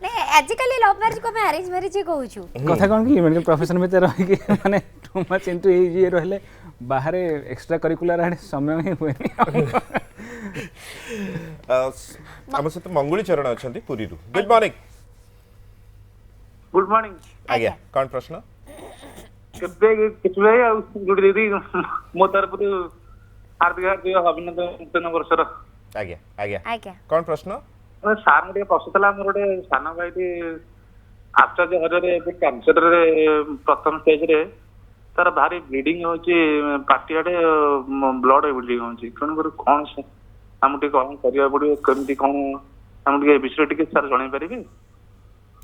नहीं आजिकली लव मैरिज को मैं अरेंज मैरिज ही कहू छु कथा कोन कि मेडिकल प्रोफेशन में रह के माने टू मच इनटू ये रहले बाहर एक्स्ट्रा करिकुलर आड़े समय ही हुए हम से तो मंगुली चरण अछंती पुरी रु गुड मॉर्निंग गुड मॉर्निंग आज्ञा कौन प्रश्न केबे किछ भाई आ गुड दीदी मो तरफ हार्दिक अभिनंदन वर्षर आज्ञा आज्ञा आज्ञा कौन प्रश्न सार गोटे प्रश्न था मोर गोटे सान भाई आश्चर्य हरे कैंसर रे प्रथम स्टेज रे तार भारी ब्लीडिंग होची पार्टी आडे ब्लड ब्लीडिंग होची कौन कर कौन हमके कौन करिया पड़ियो केमती कौन हमके विषय टिके सर जणाई परिबे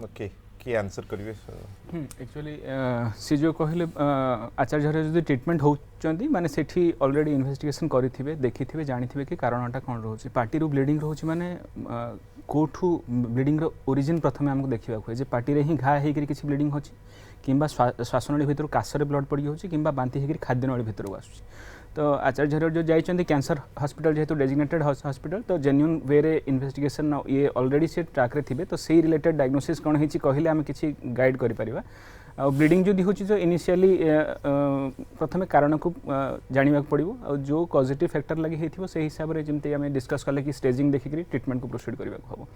ओके की आंसर करिवे एक्चुअली सी जो कहले आचार्य हरे जो ट्रीटमेंट होचंदी माने सेठी ऑलरेडी इन्वेस्टिगेशन करिथिबे देखिथिबे जानिथिबे कि कारणटा कोन रहउची पार्टी रो ब्लीडिंग रहउची माने कोठू ब्लीडिंग रो ओरिजिन प्रथमे हमको देखिबा होय जे पार्टी रे ही घा हे कि किछि ब्लीडिंग होची किंबा श्वासनळी भितर कासरे ब्लड पड़ी होची किंबा बांती हे कि खाद्यनळी भितर को आसुची तो आचार्य हरे जो जाइचंदी कैंसर हॉस्पिटल जेहेतु डेजिग्नेटेड हॉस्पिटल तो जेन्युइन वे रे इन्वेस्टिगेशन ये ऑलरेडी से ट्रैक रे थिबे तो सेही रिलेटेड डायग्नोसिस कोन हिची कहिले हम किछि गाइड करि परिबा आ ब्लीडिंग जो होची जो इनिशियली प्रथमे कारण को जानिबा पड़िबो आ जो पॉजिटिव फैक्टर लागि हेथिबो सेही हिसाब रे जेमते हम डिस्कस करले कि स्टेजिंग देखि करी ट्रीटमेंट को प्रोसीड करबा हबो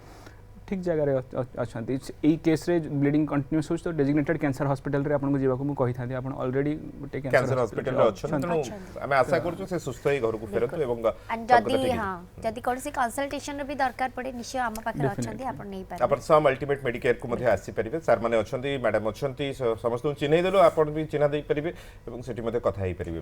ठीक जगह अच्छा यही केस रे ब्लीडिंग कंटिन्यूस हो तो डेजिग्नेटेड कैंसर हॉस्पिटल रे आपन को जीवा को मु कहि थांती आपन ऑलरेडी गोटे कैंसर हॉस्पिटल रे अछन तनु आमे आशा करछु से सुस्थ ही घर को फेरतु एवं जदी हां जदी कोनसी कंसल्टेशन भी दरकार पड़े निश्चय हम पाखरे अछंती आपन नहीं पारे अपन सम अल्टीमेट मेडिकेयर को मध्ये आसी परिबे सर माने अछंती मैडम अछंती समस्त चिन्है देलो आपन भी चिन्हा देई परिबे एवं सेठी मध्ये कथा ही परिबे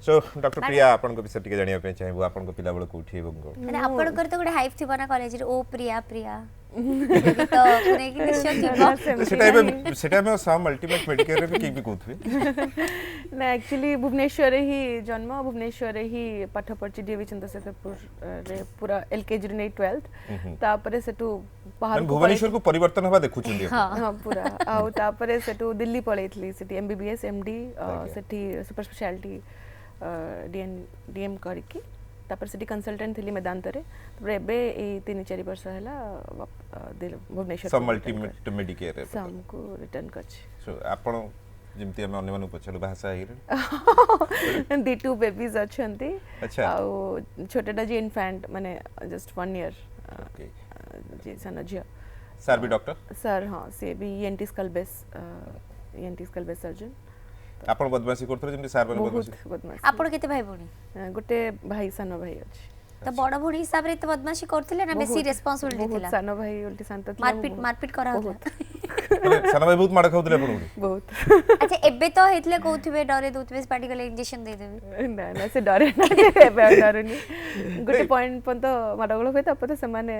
सो डॉक्टर प्रिया आपन को विषय टिके जानिया पे चाहेबो आपन को पिला बेल को उठी एवं माने आपन कर तो गोटे हाइप थिबा ना कॉलेज रे ओ प्रिया प्रिया तो पुणे की निश्चय थिबा सेटा में सम अल्टीमेट मेडिकेयर रे भी की भी कहथबे ना एक्चुअली भुवनेश्वर ही जन्म भुवनेश्वर ही पाठ पढ़ी डीवी चंद्रशेखरपुर रे पूरा एलकेजी रे नहीं 12th तापरे सेटू बाहर भुवनेश्वर को परिवर्तन हवा देखु छिंदी हां पूरा आउ तापरे सेटू दिल्ली पळैथली सिटी एमबीबीएस एमडी सेठी सुपर स्पेशलिटी डीएम करके तापर सिटी कंसल्टेंट थिली मैदान तरे तापर एबे ए 3-4 वर्ष हला भुवनेश्वर सम अल्टीमेट मेडिकेयर रे सम को रिटर्न करछ सो आपण जेमती हम अन्य मानु पछलु भाषा हिरे दी टू बेबीज अछंती अच्छा आ छोटेटा जी इन्फेंट माने जस्ट 1 ईयर ओके जी सनजिया सर भी डॉक्टर सर हां से भी ईएनटी स्कल बेस सर्जन आपण बदमाशी करथरे जेमती सर बन बदमाशी आपण केते भाई भणी गोटे भाई सानो भाई अछि तो बड़ भणी हिसाब रे तो बदमाशी करथिले ना बेसी रिस्पांसिबिलिटी बहुत थिला सानो भाई उल्टी शांत थिला मारपीट करा होता सना भाई बहुत मार खाउतले आपण बहुत अच्छा एबे तो हेतले कहउथिबे डरे दोतबे पार्टिकल इंजेक्शन दे देबे ना ना से डरे ना एबे डरनी गोटे पॉइंट पन तो माडगळ होय तापर से माने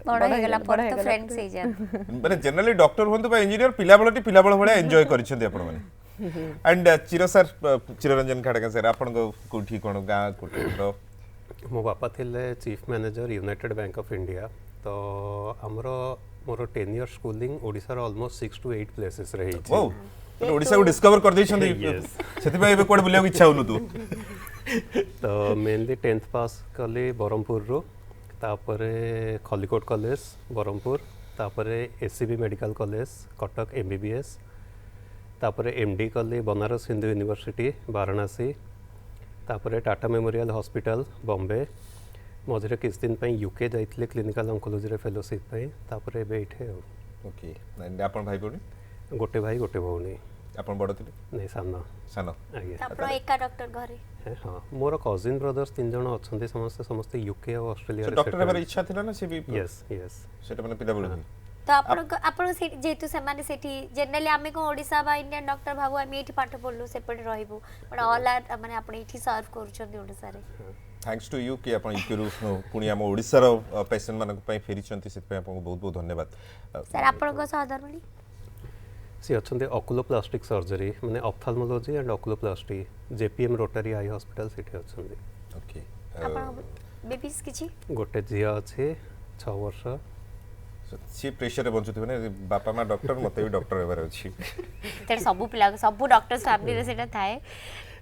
बड़ हे गला पर तो फ्रेंड्स हे जा माने जनरली डॉक्टर होंतु बा इंजीनियर पिला बळ भळे एन्जॉय करिसेंती आपण माने एंड चिरो सर चिररंजन खडका सर आपण को कोठी कोन गा कोठी तो मो बापा थिले chief manager United Bank of India तो हमरो मोर 10 इयर स्कूलिंग ओडिसा रो ऑलमोस्ट 6 to 8 प्लेसेस रही छी ओ तो ओडिसा को डिस्कवर कर दै छंदी सेति भाई एबे कोड बुलिया इच्छा होनु तू तो मेनली 10th पास कली बरहमपुर रो तापरे खलिकोट कॉलेज बरहमपुर तापरे SCB medical college Cuttack MBBS तापरे एमडी कली बनारस हिंदू यूनिवर्सिटी वाराणसी तापरे टाटा मेमोरियल हॉस्पिटल बॉम्बे मझे किस दिन पे यूके जाइतले क्लिनिकल ऑन्कोलॉजी रे फेलोशिप पे तापरे बैठे ओके एंड आपण भाई कोनी गोटे भाई गोटे भौणी आपण बड़ थिले नहीं सानो सानो आगे तापर एका डॉक्टर घरे हां मोर कजिन ब्रदर्स 3 जण अछंती समस्त यूके और ऑस्ट्रेलिया रे डॉक्टर हेबार इच्छा थिला ना से भी यस यस सेटा माने पिला बळ तो आपण जेतु से माने सेठी जनरली आमे को ओडिसा बा इंडियन डॉक्टर भाबू आमे एठी पाठ पढलु सेपटे रहिबु बट ऑल आर माने आपण एठी सर्व करूछन ओडिसा रे थैंक्स टू यू कि आपण इकरू पुणी हम ओडिसा रो पेशेंट मानक पई फेरी चंती से पे आपन बहुत बहुत धन्यवाद सर आपण को सहधर्मणी सी अछंती ऑकुलोप्लास्टिक सर्जरी माने ophthalmology and oculoplasty JPM rotary eye hospital city अछंती ओके आपण बेबीज किछि गोटे जिया अछि 6 वर्ष सी प्रेशर रे बंचुथिबे ने बापा मा डॉक्टर मते भी डॉक्टर हेबार अछि तेरे सब पिला सब डॉक्टर्स फैमिली रे सेटा थाए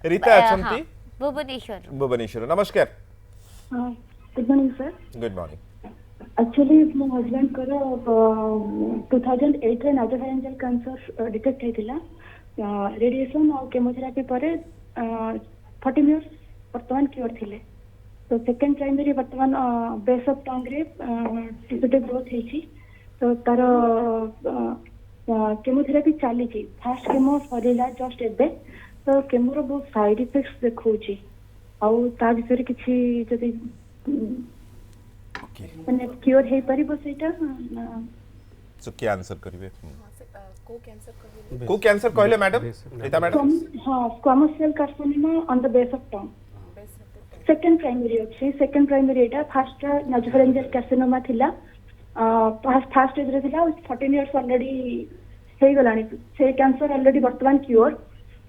रीता अछंती भुवनेश्वर नमस्कार good morning sir good morning actually मो हस्बैंड कर 2008 रे नाइट्रोफेरेंजियल कैंसर डिटेक्ट हेतिला रेडिएशन और केमोथेरापी परे 40 इयर्स वर्तमान क्योर थिले तो सेकंड प्राइमरी वर्तमान बेस ऑफ टंग रे टिश्यू ग्रोथ हेची तो तार केमोथेरापी चली फास्ट केमो सरीला जस्ट एबे तो केमोर बहुत साइड इफेक्ट्स देखौची आउ ता विषय किछि जदि ओके माने क्योर हे परिबो सेटा सो क्या आंसर करिवे को कैंसर कहले मैडम रीता मैडम हां squamous cell carcinoma on the base of tongue second primary अछि सेकंड प्राइमरी एटा फर्स्ट नाइट्रोफेरेंजियल कार्सिनोमा थिला फर्स्ट एज रे थिला 14 इयर्स ऑलरेडी हे गलानी से कैंसर ऑलरेडी वर्तमान क्योर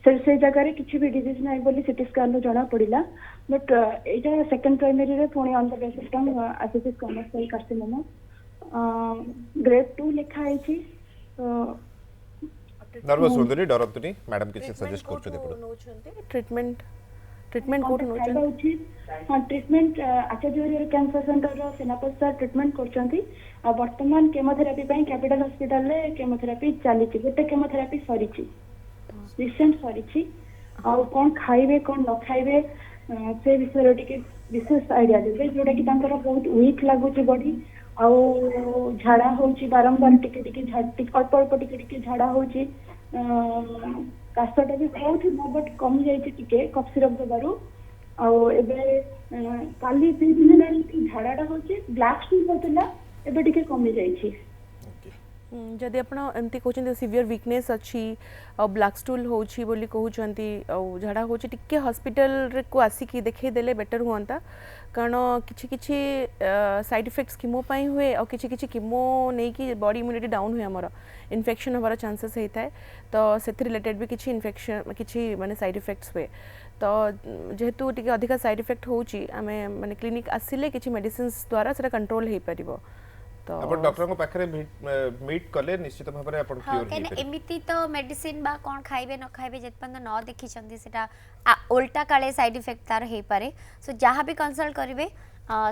से जगह रे किछि भी डिजीज नै बोली सिटी स्कैन रो जणा पड़िला बट एटा सेकंड प्राइमरी रे पुणी on the base of tongue acetic squamous cell carcinoma grade 2 लिखा आइछि नर्वस होंदरी डरतनी मैडम किछि सजेस्ट करछु देपड़ ट्रीटमेंट कोड नोचन हां ट्रीटमेंट आचार्य कैंसर सेंटर रो सेनापति सर ट्रीटमेंट करचंती आ वर्तमान केमोथेरापी पई कैपिटल हॉस्पिटल रे केमोथेरापी चली छि गोटे केमोथेरापी सरी छि रिसेंट सरी छि आ कोन खाइबे कोन न खाइबे से विषय टिके विशेष आइडिया देबे जोटा कि तांकर बहुत वीक लागु छि बॉडी ଆଉ ଝାଡା ହଉଛି ବାରମ୍ବାର ଟିକେ ଅଳ୍ପ ଅଳ୍ପ ଟିକେ ଝାଡା ହଉଛି କାଶଟା ବି ହଉଥିଲା ବଟ୍ କମି ଯାଇଛି ଟିକେ କଫ୍ ସିରପ୍ ଦେବାରୁ ଆଉ ଏବେ କାଲି 2 ଦିନ ହେଲାଣି ଝାଡାଟା ହଉଛି ବ୍ଲାକ୍ ଷ୍ଟୁଲ୍ ହଉଥିଲା ଏବେ ଟିକେ କମି ଯାଇଛି। जदि आप एमती कहते सीवियर वीकनेस अच्छी आ ब्लैक स्टूल होची बोली कहते झाड़ा हो टिके हॉस्पिटल को आसिकी देखई देले बेटर हुआ कारण किछि किछि साइड इफेक्ट्स कीमो पाई हुए और किछि किछि कीमो नहीं कि बॉडी इम्यूनिटी डाउन हुए आमर इन्फेक्शन हमारा चांसेस होता है तो से रिलेटेड भी किछि इन्फेक्शन किछि माने साइड इफेक्ट्स हुए तो जेहेतु टिके अधिका साइड इफेक्ट होची आमे माने क्लिनिक आसिले किछि मेडिसिन्स द्वारा सेटा कंट्रोल हे परिबो तो अपन डॉक्टर को पाखरे मीट कले निश्चित भाव में अपन हाँ क्योर कहने एमिति तो मेडिसिन बा कौन खाइबे न खाइबे जेतपन न देखी चंदी सेटा उल्टा काले साइड इफेक्ट तार हे पारे सो जहाँ भी कंसल्ट करिवे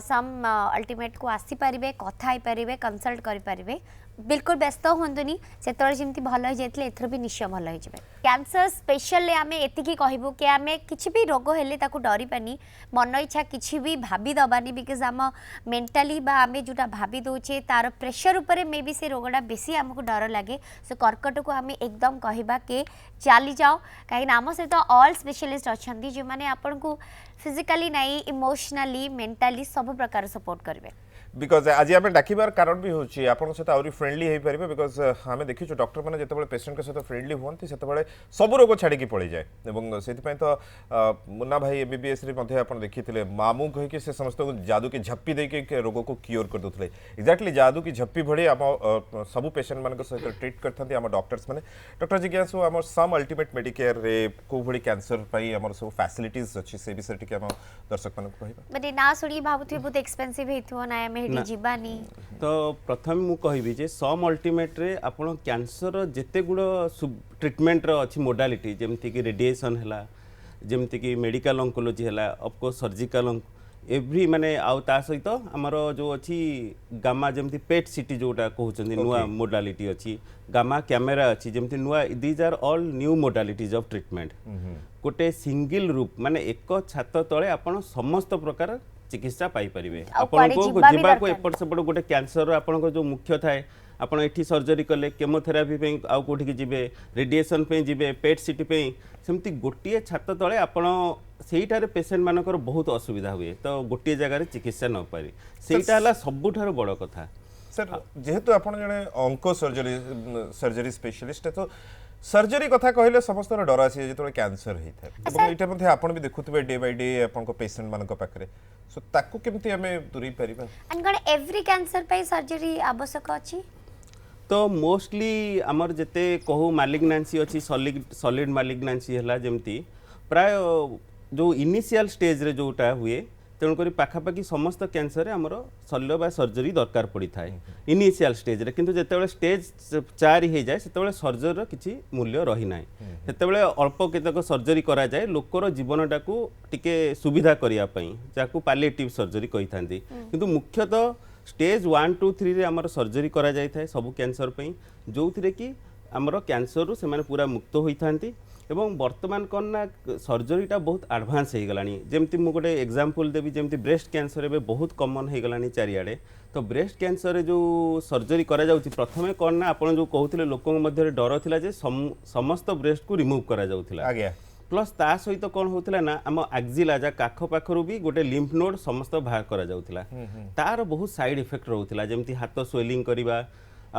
सम अल्टीमेट को आसी पारिबे कथा ही पारिबे कंसल्ट करि पारिबे बिल्कुल व्यस्त हुंतुनी सेतळे जेमति भल हो जायतले एथर भी निश्चय भल हो जिवे कैंसर स्पेशल आमे एतिकी कहबो कि आमे किछि भी रोग हेले ताकू डरी पानी मन इच्छा किछि भी भाबी दबानी बिकॉज आम मेंटली बा आमे जोटा भाबी दोचे तार प्रेशर ऊपर मे बी से रोगडा बेसी हमको डर लागे सो कर्कट को आमे एकदम कहबा के चली जाओ कहीं आम सहित ऑल स्पेशलिस्ट अच्छी जो मैंने आपन को फिजिकली नहीं इमोशनली मेंटली सब प्रकार सपोर्ट करेंगे बिकज आज आम डाकिबार कारण भी होची आपन सहित आउरी फ्रेंडली हे परिबे बिकज आमे देखिछु डॉक्टर माने जेतेबेले पेशेंट के सहित फ्रेंडली होंती सेतेबेले सब रोग छाड़ी की पड़ी जाए एवं सेति पय तो मुन्ना भाई एमबीबीएस रे मध्ये आपन देखिथिले मामू कहि के से समस्त को जादू के झप्पी दे के रोग को क्योर कर दोथले एक्जेक्टली जादू की झप्पी भड़ी हम सब पेशेंट मान के सहित ट्रीट करथांती हम डॉक्टर्स माने डॉक्टर जिज्ञासु हम सम अल्टीमेट मेडिकेयर रे को भड़ी कैंसर पई हमर सब फैसिलिटीज अछि से विषय टिके हम दर्शक मान को कहबा बट ना सुनी भाबुथि बहुत एक्सपेंसिव हेथो ना हेडी जीवानी तो प्रथम मु कहबी जे सम अल्टीमेट रे आपण कैंसर जेते गुड ट्रीटमेंट रो अछि मोडालिटी जेमति कि रेडिएशन हला जेमति कि मेडिकल ऑन्कोलॉजी हला ऑफ कोर्स सर्जिकल एवरी माने आउ ता सहित हमर जो अछि गामा जेमति पेट सिटी जोटा कहउचंदी नुवा मोडालिटी अछि गामा कैमेरा अछि जेमति नुवा these are all new modalities of treatment गोटे सिंगल रूप माने एक छात तळे आपण समस्त प्रकार चिकित्सा पाई परिबे आपण को जिबा को एपट सेपट गोटे कैंसर आपण को जो मुख्य थाए आपण एठी सर्जरी कले केमोथेरापी पे आउ कोठी के जिबे रेडिएशन पे जिबे पेट सिटी पे सेमति गोटिए छात तळे आपण सेइटारे पेशेंट मानकर बहुत असुविधा हुए तो गोटिए जगह रे चिकित्सा न पारी सेइटा हला सबुठार बड़ कथा सर जेहेतु आपण जने ऑन्को सर्जरी स्पेशलिस्ट तो सर्जरी कथा कहले समस्त डर आसी जेतो कैंसर हेइ था एवं एटा मध्ये आपण भी देखुतबे डे बाय डे आपण को पेशेंट मान को पाखरे सो ताकू केमती हमें दूरी परिबा एंड गण एवरी कैंसर पे सर्जरी आवश्यक अछि तो मोस्टली आमर जेते कहू मालिग्नेंसी अछि सॉलिड मालिग्नेंसी हला जेमती प्राय जो इनिशियल स्टेज रे जोटा हुए तेणुक पाखापाखि समस्त कैंसर आमर शल्य बा सर्जरी दरकार पड़ी थाए इनिशियल स्टेज रे किंतु जेतेबेले स्टेज 4 हो जाए सेतेबेले सर्जरी किछि मूल्य रही ना सेतेबेले अल्प केतक सर्जरी करा जाए लोकर जीवनटा को टिके सुविधा करिया पई जाकू पैलिएटिव सर्जरी कहि थांती किंतु मुख्यतः स्टेज 1 2 3 रे आमर सर्जरी करा जाय थाए सब कैंसर पई जोथिरे कि आमर कैंसर रु से माने पूरा मुक्त होई थांती एवं वर्तमान कौन ना सर्जरीटा बहुत एडवांस हो गलानी जेमती मु गोटे एग्जांपल देवी जेमती ब्रेस्ट कैंसर एबे बहुत कॉमन हो गलानी चारियाडे तो ब्रेस्ट कैंसर रे जो सर्जरी करा जाउची प्रथमे कौन ना आपण जो कहउथिले लोकन मध्ये डर थिला जे समस्त ब्रेस्ट को रिमूव करा जाउथिला आज्ञा प्लस ता सहित कौन होउथिला ना हम एक्जिला जा काख पाखरु भी गोटे लिम्फ नोड समस्त बाहर करा जाउथिला तार बहुत साइड इफेक्ट रहउथिला जेमती हाथ स्वेलिंग करिबा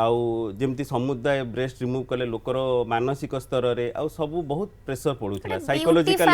आउ जेमती समुदाय ब्रेस्ट रिमूव कले लोकर मानसिक स्तर रे आउ सब बहुत प्रेशर पड़ुथिला साइकोलॉजिकल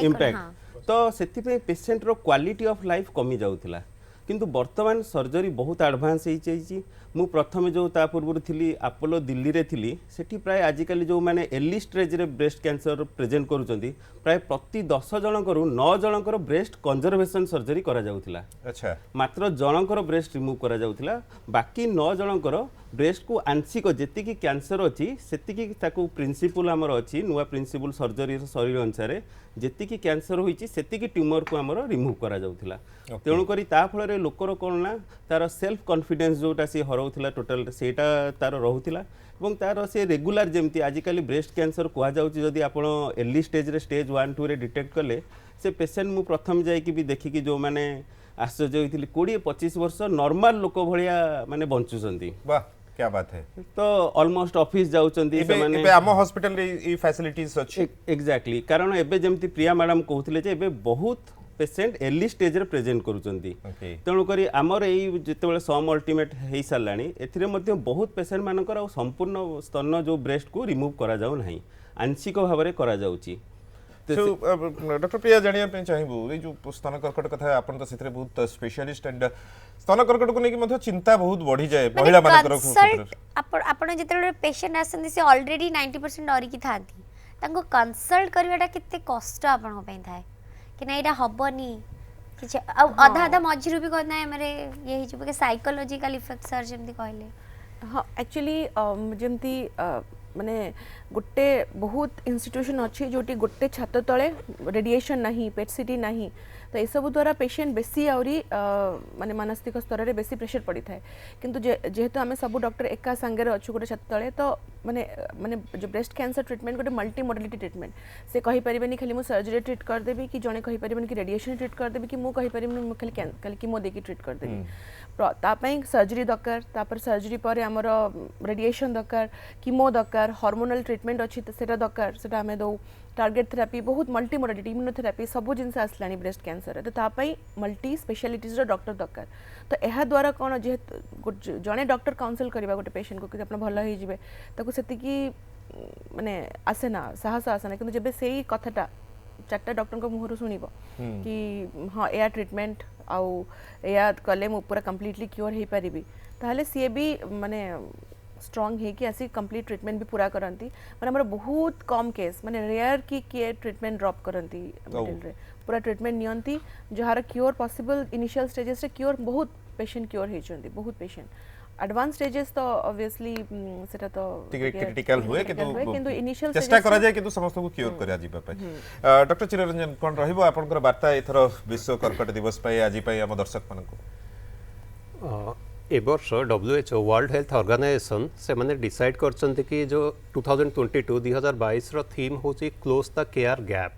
इंपैक्ट तो सेति पे पेशेंट रो क्वालिटी ऑफ लाइफ कमी जाउथिला किंतु वर्तमान सर्जरी बहुत एडवांस हो जाइए मु प्रथम जो ता पूर्व थी अपोलो दिल्ली रे थी सेठी प्राय आजिकल जो मैंने अर्ली स्टेज रे ब्रेस्ट कैंसर प्रेजेंट करुँच प्राय प्रति 10 जनकर 9 जनकर ब्रेस्ट कंजर्वेशन सर्जरी करा जाउथिला अच्छा मात्र जनकर ब्रेस्ट रिमूव करा जाउथिला बाकी 9 जनकर ब्रेस्ट को आंशिक जेतिकी कैंसर अच्छी सेतिकी ताकू प्रिंसिपल आमर अच्छी नुआ प्रिंसिपल सर्जरी शरीर अनुसार जेतिकी कैंसर होईची सेतिकी ट्यूमर को आमर रिमूव करा जाउथिला तेणु करी ता फल रे लोकर कोन ना तार सेल्फ कॉन्फिडेंस जोटा से हरौथिला टोटल सेटा तार रहुथिला এবং तार से रेगुलर जमती आजिकल ब्रेस्ट कैंसर कह जाऊँगी आपण अर्ली स्टेज रे स्टेज 1 2 रे डिटेक्ट कले से पेशेंट मु प्रथम जाइकी भी देखिकी जो माने आश्चर्य होइथिली 20-25 वर्ष नॉर्मल लोक भलिया माने बंचुसंती वाह क्या बात है। तो ऑलमोस्ट ऑफिस जाउचंती एबे आम हॉस्पिटल रे ई फैसिलिटीज अछि एक्जाक्टली कारण एबे जेमती प्रिया मैडम कहउथिले जे एबे बहुत पेशेंट अर्ली स्टेज रे प्रेजेंट करूचंती Okay. तेणु करी आमर एई जेतेबेले सम अल्टीमेट हेई सालानी एथिरे मध्ये बहुत पेशेंट मानकर आ संपूर्ण स्तन जो ब्रेस्ट को रिमूव करा जाउ नाही आंशिक भाव में करा जाउची डॉक्टर प्रिया जानिया पे चाहिबू ए जो स्तन कर्कट कथा आपण तो सेथरे बहुत स्पेशलिस्ट एंड स्तन कर्कट को लेके मध्ये चिंता बहुत बढ़ी जाए महिला मानकर कंसल्ट आपण जेतेबेले पेशेंट आसंदी से ऑलरेडी 90% डरी की थांती तांको कंसल्ट करवाटा किते कष्ट आपण पई थाए कि ना एटा हबनी कि आधा आधा मझिरु भी कहना है मेरे ये हिजु के साइकोलॉजिकल इफेक्ट सर जेमती कहले। हाँ एक्चुअली जमती माने गोटे बहुत इंस्टीट्यूशन अच्छी जोटी गोटे छात तले रेडिएशन नहीं पेट सीटी नहीं तो ये सब द्वारा पेशेंट बेसी आउरी माने मानसिक स्तर में बेसी प्रेशर पड़ी थाए किंतु जेहेतु आम सब डॉक्टर एका सांगे अच्छु गोटे छात तले तो माने माने जो ब्रेस्ट कैंसर ट्रीटमेंट गोटे मल्टी मॉडलिटी ट्रीटमेंट से कहि परिबेनी खाली मु सर्जरी ट्रीट कर देबी कि जने कहि परिबेनी कि रेडिएशन ट्रीट कर देबी कि मु कहि परिबेनी खाली कीमो देकी ट्रीट कर देबी तापाई सर्जरी दरकार तापर सर्जरी पर आमर रेडिएशन दरकार कीमो दरकार हार्मोनल ट्रीटमेंट अच्छी सेटा दरकार सेटा आमे दो टार्गेट थेरापी बहुत मल्टी मॉडलिटी इम्यूनोथेरापी सब जिन आसलानी ब्रेस्ट कैंसर तो तापाई मल्टी स्पेशलिटीज डॉक्टर दरकार तो यह द्वारा कौन जेहेतु जड़े डॉक्टर काउंसिल करवा गोटे पेशेंट को कि आप भल हो ताकू सेतिकी माने आसे ना साहस आसे ना किंतु जब से कथाटा 4टा डॉक्टर मुहर शुणव कि हाँ या ट्रीटमेंट आउ या कले मु पूरा कंप्लीटली क्योर हो पारि ताहले सी भी माने स्ट्रॉन्ग है कि आसी कंप्लीट ट्रीटमेंट भी पूरा करंती माने हमर बहुत कम केस माने रेयर की के ट्रीटमेंट ड्रॉप करंती मिडिल रे पूरा ट्रीटमेंट नियंती जहार क्योर पॉसिबल इनिशियल स्टेजेस रे क्योर बहुत पेशेंट क्योर हेचंती बहुत पेशेंट एडवांस स्टेजेस तो ऑब्वियसली सेटा तो क्रिटिकल हुए किंतु इनिशियल चेष्टा करा जाय किंतु समस्त को क्योर करा जीबा पय डॉक्टर चिररंजन कोन रहिबो आपनकर वार्ता एथर विश्व कर्कट दिवस पय आजि पय हम दर्शक मानको ए वर्ष WHO वर्ल्ड हेल्थ ऑर्गेनाइजेशन से माने डिसाइड करछन्ते कि जो 2022 रो थीम होची close the care gap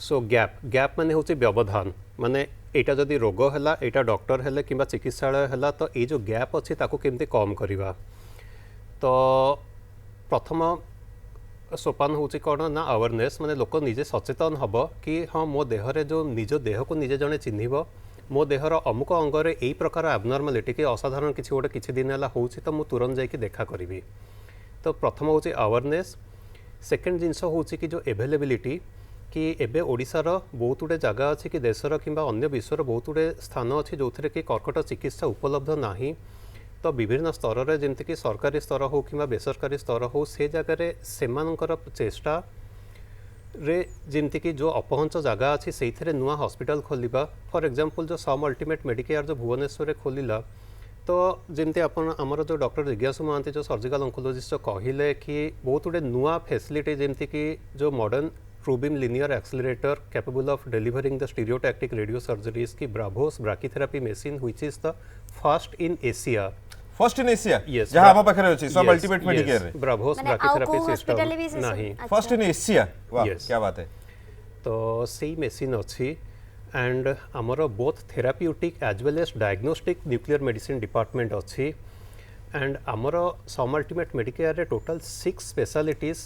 so gap माने होची व्यवधान माने एटा जदि रोग हैला एटा डॉक्टर हैले किंबा चिकित्सालय हैला तो ये जो गैप अच्छी ताको केमते कम करिवा तो प्रथम सोपान होची कौन ना अवेयरनेस माने लोक निजे सचेतन हब कि हाँ मो देहरे जो निज देह को निजे जने चिन्हिब मो देहर अमुक अंगरे यही प्रकार एबनॉर्मालिटी कि असाधारण किसी गोटे किसी दिन है होची तो मु तुरंत जाइए देखा करी तो प्रथम होची अवेयरनेस सेकेंड जिनस होची कि जो अवेलेबिलिटी कि एबे ओडिशार बहुत गुड़े जगह अच्छी कि देशर किंबा अन्य विश्वर बहुत गुड़े स्थान अच्छी जो थे कि कर्कट चिकित्सा उपलब्ध नाही तो विभिन्न स्तर में जमीक सरकारी स्तर हो कि बेसरकारी स्तर हो से जगह सेमानकर चेष्टा रे जमीक जो अपहंच जगह अच्छी से नुआ हॉस्पिटल खोलिबा फॉर एग्जांपल जो सम अल्टीमेट मेडिकेयर जो भुवनेश्वर खोलिला तो जमती अपन आमर जो डॉक्टर जिज्ञासु महांती जो सर्जिकल ऑन्कोलॉजिस्ट जो कहले कि बहुत गुड़े नुआ फैसिलिटी जमीक जो modern TrueBeam linear accelerator capable of delivering the stereotactic radio surgeries की Bravos brachytherapy machine which is the first in Asia yes जहां हम पाखरे अछि सब अल्टीमेट मेडिकेयर रे ब्राभोस ब्राकीथेरापी सिस्टम नहीं फर्स्ट इन एशिया वाह क्या बात है तो सही मशीन अछि एंड आमर both therapeutic as well as diagnostic nuclear medicine department अछि एंड आमर सम अल्टीमेट मेडिकेयर रे total 6 specialities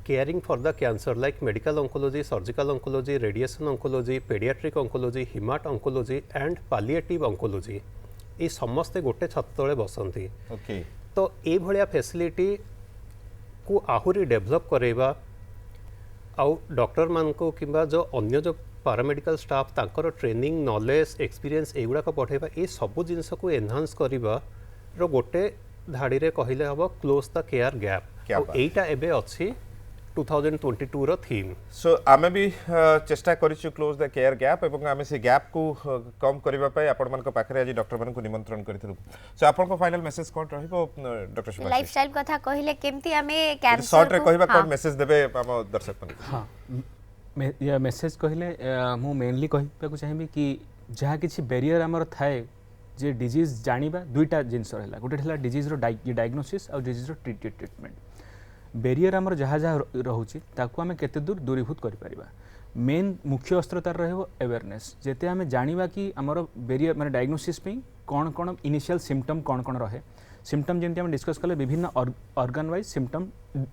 caring for the cancer like medical oncology, surgical oncology, radiation oncology, pediatric oncology, hemat oncology and palliative oncology ये समस्ते गोटे छत तले बसंती okay तो ये भलिया फैसिलिटी को आहुरी डेवलप करेबा आउ डॉक्टर मान को किंबा जो अन्य जो पारामेडिकल स्टाफ तांकर ट्रेनिंग नॉलेज एक्सपीरियंस एगुड़ा को पठेबा ये सब जिनस को एनहांस करिबा रो गोटे धाड़ी रे कहिले हबो क्लोज द केयर गैप एटा एबे अछि 2022 रो थीम सो आमे भी चेष्टा करिछु क्लोज द केयर गैप एवं आमे से गैप को कम करबा पय आपण मन को पाखरे आज डॉक्टर मन को निमंत्रण करिथलु सो आपण को फाइनल मेसेज कोन रहिबो डॉक्टर सुभाष लाइफस्टाइल कथा कहिले केमती आमे कैंसर शॉर्ट रे कहबा कोन मेसेज देबे हम दर्शक मन हां या मेसेज कहिले मु मेनली कहबा को चाहिबी कि जहा किछि बैरियर हमर थाए जे डिजीज जानिबा दुईटा जिंस रहला गोटे हला डिजीज रो डायग्नोसिस और डिजीज रो ट्रीटमेंट बैरियर आमर जहाँ जहाँ रोचे ताकू आम केते दूर दूरीभूत करिपरिबा मेन मुख्य अस्त्र तार रहिबो अवेयरनेस जेते आमे जानिबा कि हमर बेरियर माने डायग्नोसिस पे कौन कौन इनिशियल सिम्पटम कौन कौन रहे सिम्पटम जमी आम डिस्कस कले विभिन्न ऑर्गन वाइज सिम्पटम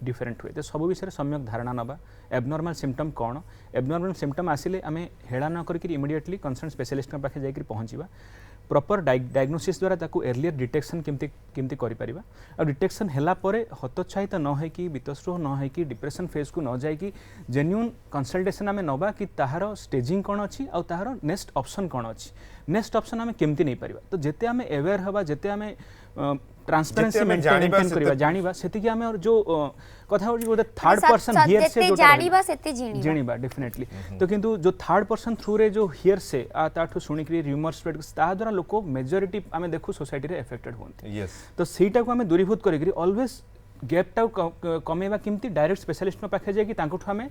डिफरेंट हुए तो सब विषय सम्यक धारणा नवा एबनॉर्मल सिम्पटम कौन एबनॉर्मल सिम्पटम आसिले आमे हेळा न करिकि इमिडिएटली कंसर्न स्पेशलिस्ट पाखे जाइकि पहुँचवा प्रॉपर डायग्नोसिस द्वारा ताकू एर्लियर डिटेक्शन केमती करि परिबा और डिटेक्शन हैला परे हतोत्साहित न है कि वितस्रोह न है कि डिप्रेशन फेज को न जाय कि जेन्युइन कंसल्टेशन आमे नबा कि ताहार स्टेजिंग कोन अछि और ताहार नेक्स्ट ऑप्शन कोन अछि नेक्स्ट ऑप्शन आमे केमती नै परिबा तो जेते आमे अवेयर हबा जेते आमे ट्रांसपेरेंसी मेंटेन करबा जानिबा सेति कि आमे और जो कथा हो गोटे थर्ड पर्सन हियर से जो जानिबा सेते जानिबा डेफिनेटली तो किंतु जो थर्ड पर्सन थ्रू रे जो हियर से आ ताठु सुनी कि र्यूमर स्प्रेड ता द्वारा लोक मेजॉरिटी आमे देखु सोसाइटी रे अफेक्टेड होंती यस तो सेटा को आमे दूरीभूत करी ऑलवेज गैप टा कमेबा किमती डायरेक्ट स्पेशलिस्ट पाखे जाय कि तांकोठु आमे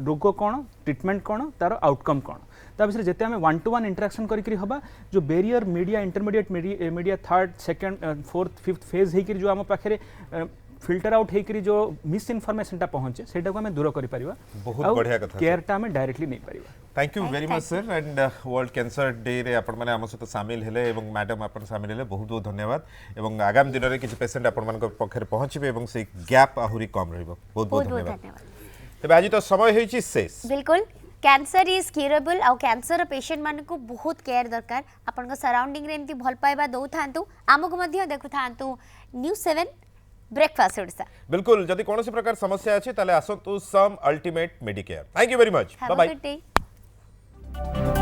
रोग कोन ट्रीटमेंट कोन तार आउटकम कोन ता विषय जेते आमे 1-to-1 इंटरेक्शन करी हबा जो barrier media intermediate media third second fourth fifth phase हे जो आम पाखे फिल्टर आउट हेकरी जो मिस इनफॉरमेशन टा पहुंचे सेटा को हमें दूर करि परिबा बहुत बढ़िया कथा केयर टा हमें डायरेक्टली नहीं परिबा thank you very much sir and world cancer day रे आपण माने हम सहित शामिल हेले एवं मैडम आपण शामिल हेले बहुत बहुत धन्यवाद एवं आगामी दिन रे किछ पेशेंट आपण मान पखरे पहुंचबे एवं से गैप आहुरी कम रहइबो बहुत बहुत धन्यवाद तबे आज तो समय होईची शेष बिल्कुल कैंसर इज क्यूरेबल आउ कैंसर पेशेंट मान को बहुत केयर दरकार अपन सराउंडिंग रे एमती भल पाइबा दउ थांतु आमको मध्य देखु थांतु न्यूज़ 7 ब्रेकफास्ट ओडिसा बिल्कुल जदि कोनोसी प्रकार समस्या अछि ताले आसंतु सम ultimate medicare thank you very much bye bye